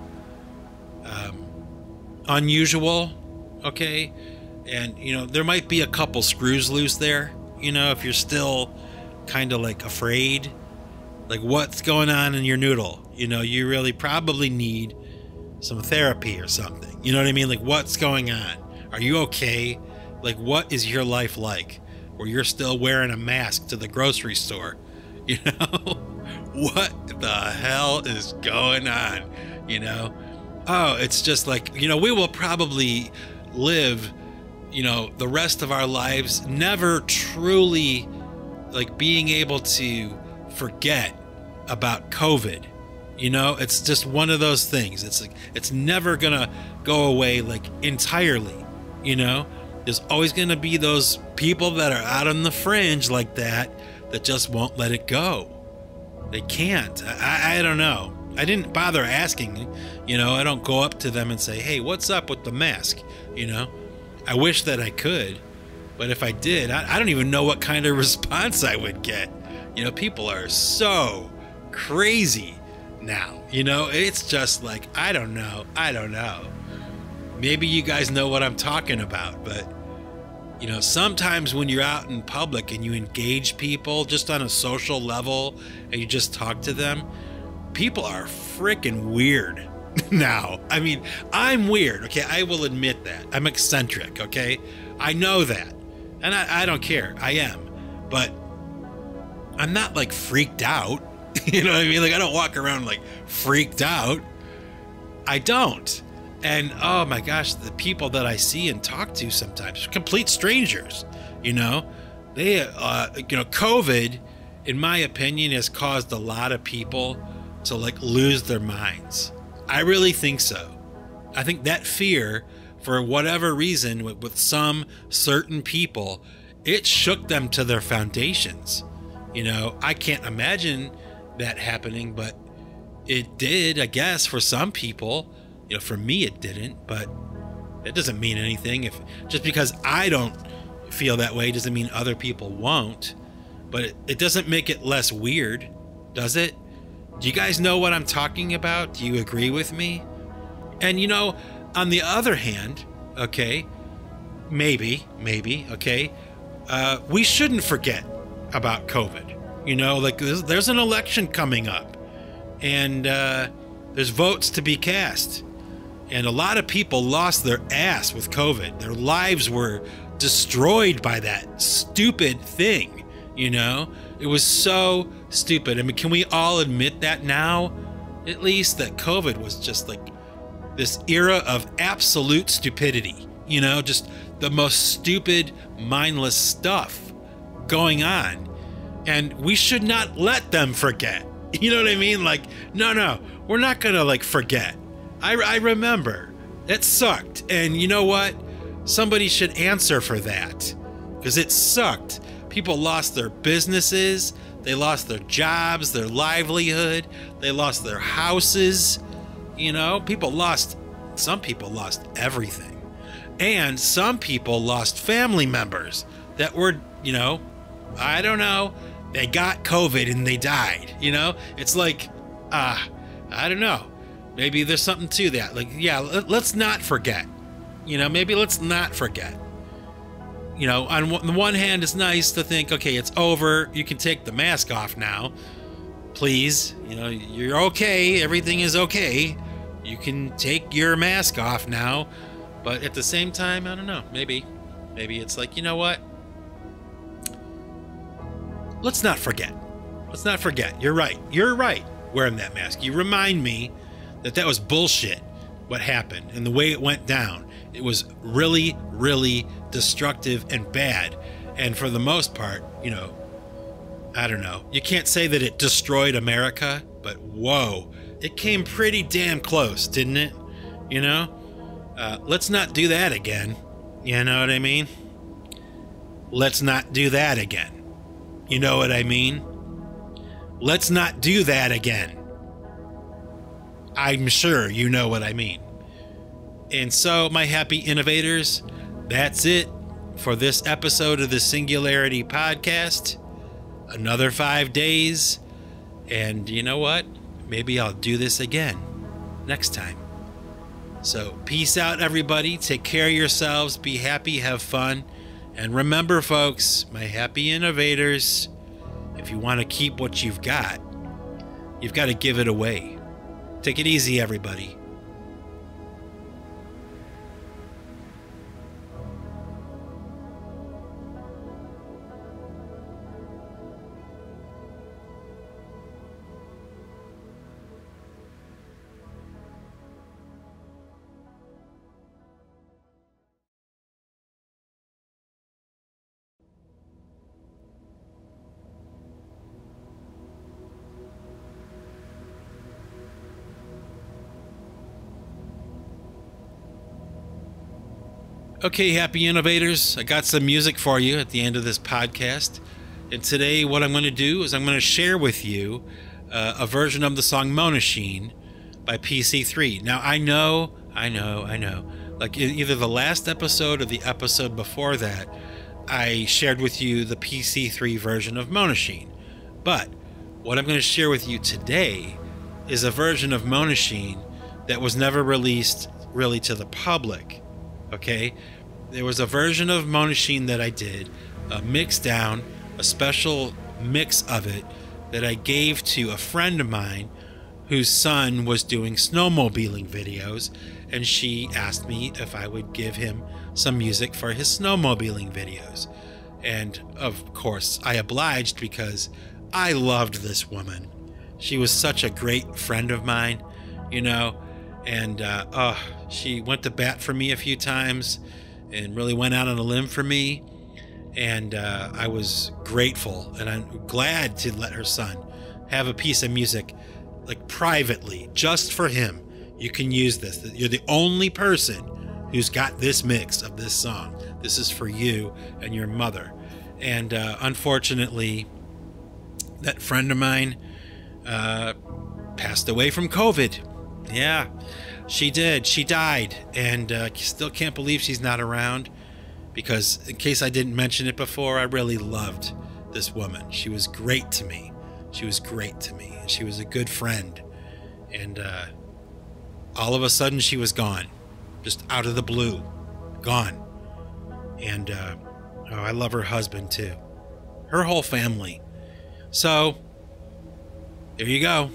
unusual, okay? And, there might be a couple screws loose there, if you're still kind of like afraid, like what's going on in your noodle? You know, you really probably need some therapy or something. You know what I mean? Like, what's going on? Are you okay? Like, what is your life like where you're still wearing a mask to the grocery store? You know, what the hell is going on? You know, oh, it's just like, you know, we will probably live, you know, the rest of our lives never truly like being able to forget about COVID. You know, it's just one of those things. It's like, it's never gonna go away like entirely. You know, there's always gonna be those people that are out on the fringe like that just won't let it go. They can't. I don't know. I didn't bother asking. You know, I don't go up to them and say, hey, what's up with the mask? You know, I wish that I could, but if I did, I don't even know what kind of response I would get. You know, people are so crazy now. You know, it's just like, I don't know. Maybe you guys know what I'm talking about, but you know, sometimes when you're out in public and you engage people just on a social level and you just talk to them, people are freaking weird now. I mean, I'm weird, okay? I will admit that. I'm eccentric, okay? I know that. And I don't care. I am. But I'm not like freaked out. You know what I mean? Like, I don't walk around like freaked out. I don't. And oh my gosh, the people that I see and talk to sometimes, complete strangers, you know, they, you know, COVID, in my opinion, has caused a lot of people to like lose their minds. I really think so. I think that fear, for whatever reason, with some certain people, it shook them to their foundations. You know, I can't imagine that happening, but it did, I guess, for some people. You know, for me it didn't, but that doesn't mean anything. If just because I don't feel that way doesn't mean other people won't. But it doesn't make it less weird, does it? Do you guys know what I'm talking about? Do you agree with me? And you know, on the other hand, okay, maybe, okay, we shouldn't forget about COVID. You know, like there's an election coming up, and there's votes to be cast. And a lot of people lost their ass with COVID. Their lives were destroyed by that stupid thing, you know? It was so stupid. I mean, can we all admit that now? At least that COVID was just like this era of absolute stupidity, you know? Just the most stupid, mindless stuff going on. And we should not let them forget. You know what I mean? Like, no, we're not gonna like forget. I remember. It sucked. And you know what? Somebody should answer for that. Because it sucked. People lost their businesses. They lost their jobs, their livelihood. They lost their houses. You know, some people lost everything. And some people lost family members that were, you know, I don't know. They got COVID and they died, you know? It's like, I don't know. Maybe there's something to that. Like, yeah, let's not forget. You know, maybe let's not forget. You know, on the one hand, it's nice to think, okay, it's over. You can take the mask off now. Please, you know, you're okay. Everything is okay. You can take your mask off now. But at the same time, I don't know. Maybe it's like, you know what? Let's not forget. Let's not forget. You're right. You're right wearing that mask. You remind me that was bullshit, what happened and the way it went down. It was really, really destructive and bad. And for the most part, you know, I don't know. You can't say that it destroyed America, but whoa, it came pretty damn close, didn't it? You know? Let's not do that again. You know what I mean? Let's not do that again. You know what I mean? Let's not do that again. I'm sure you know what I mean. And so, my happy innovators, that's it for this episode of the Singularity Podcast. Another 5 days. And you know what? Maybe I'll do this again next time. So, peace out, everybody. Take care of yourselves. Be happy. Have fun. And remember, folks, my happy innovators, If you want to keep what you've got to give it away. Take it easy, everybody. Okay, happy innovators, I got some music for you at the end of this podcast. And today what I'm going to do is I'm going to share with you a version of the song Monachine by PC3. Now, I know, like either the last episode or the episode before that, I shared with you the PC3 version of Monachine. But what I'm going to share with you today is a version of Monachine that was never released really to the public. Okay, there was a version of Monachine that I did, mixed down, a special mix of it that I gave to a friend of mine whose son was doing snowmobiling videos, and she asked me if I would give him some music for his snowmobiling videos. And of course I obliged because I loved this woman. She was such a great friend of mine, you know. And she went to bat for me a few times and really went out on a limb for me. And I was grateful, and I'm glad to let her son have a piece of music, like privately, just for him. You can use this. You're the only person who's got this mix of this song. This is for you and your mother. And unfortunately, that friend of mine passed away from COVID. Yeah, she did. She died, and still can't believe she's not around, because in case I didn't mention it before, I really loved this woman. She was great to me. She was great to me, and she was a good friend. And all of a sudden, she was gone, just out of the blue, gone. And I love her husband too, her whole family. So there you go.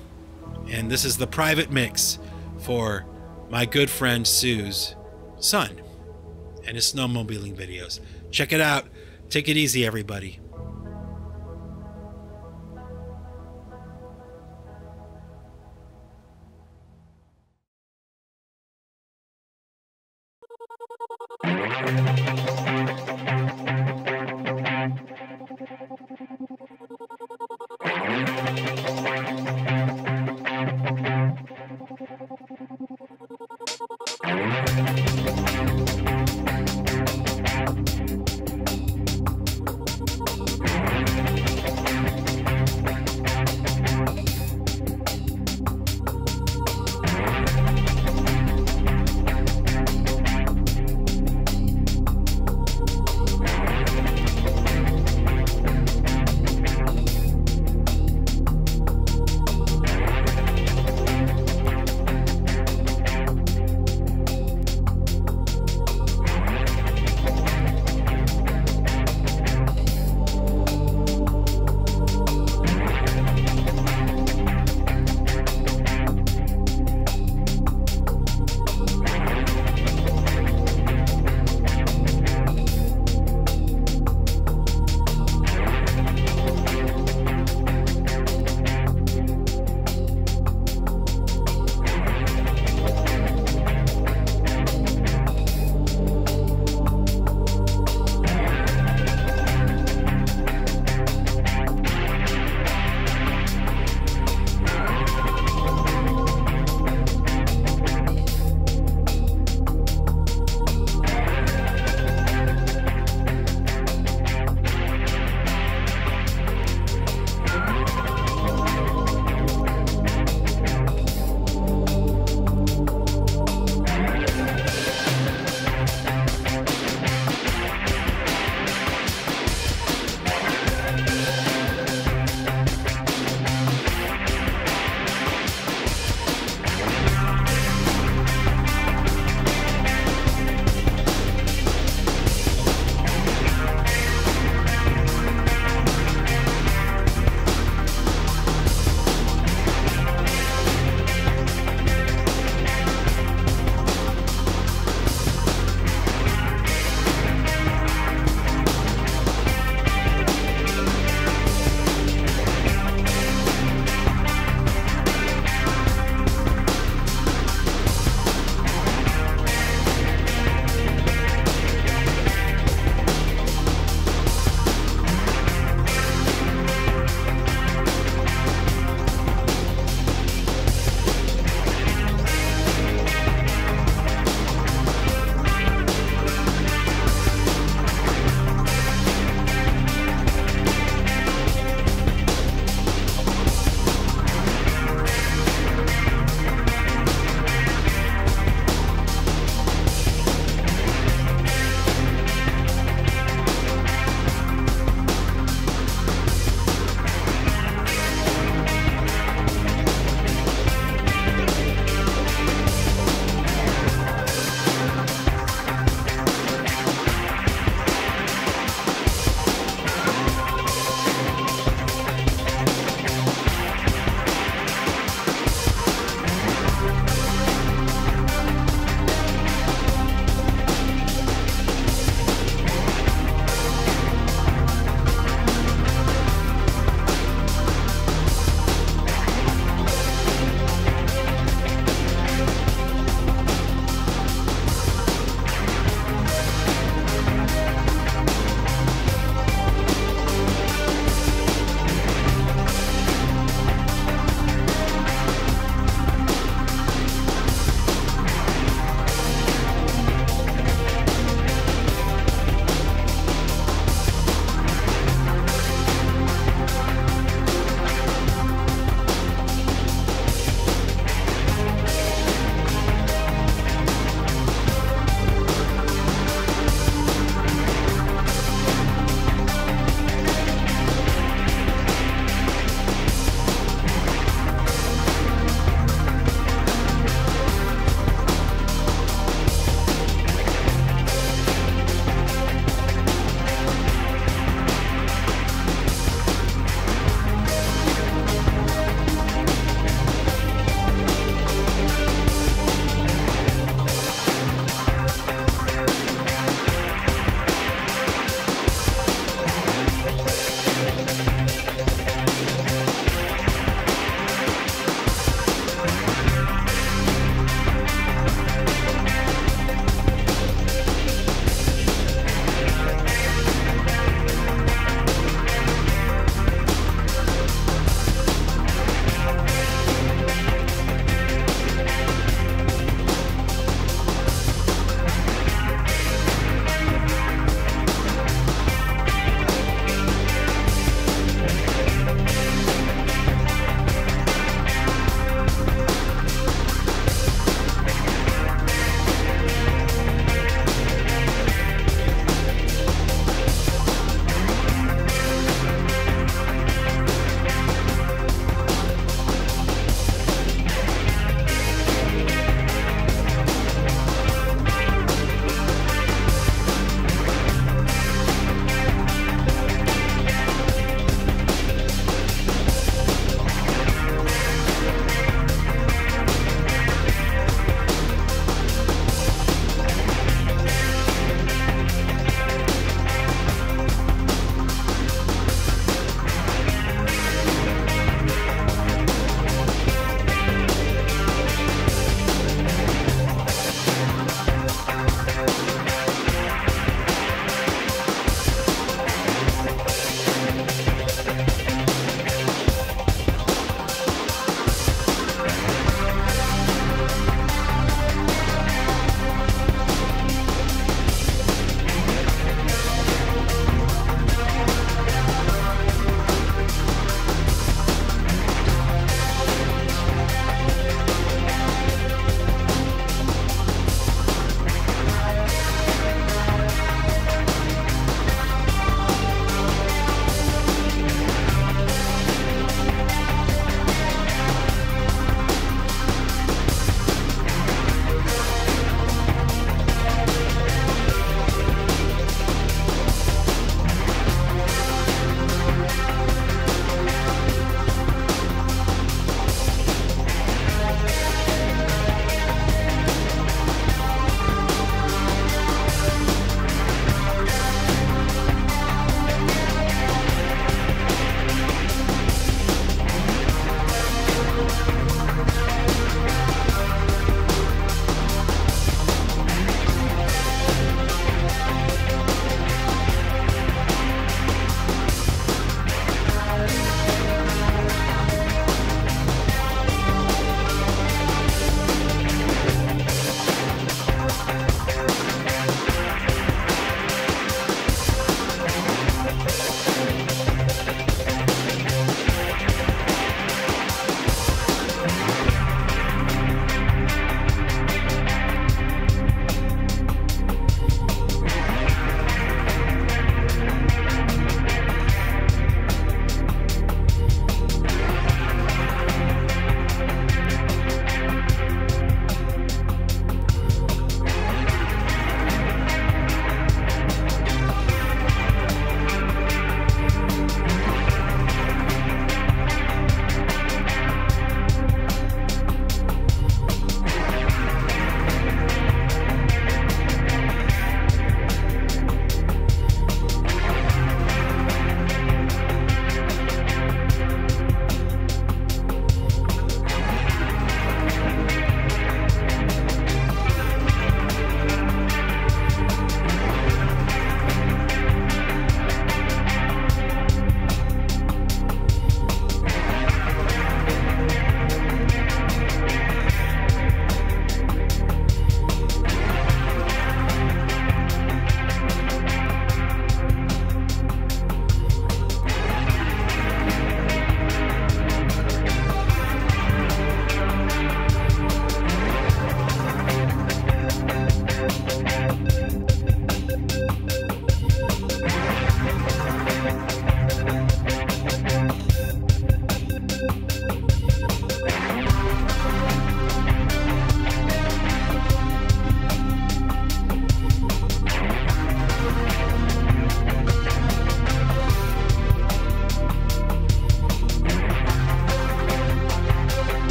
And this is the private mix for my good friend Sue's son and his snowmobiling videos. Check it out. Take it easy, everybody.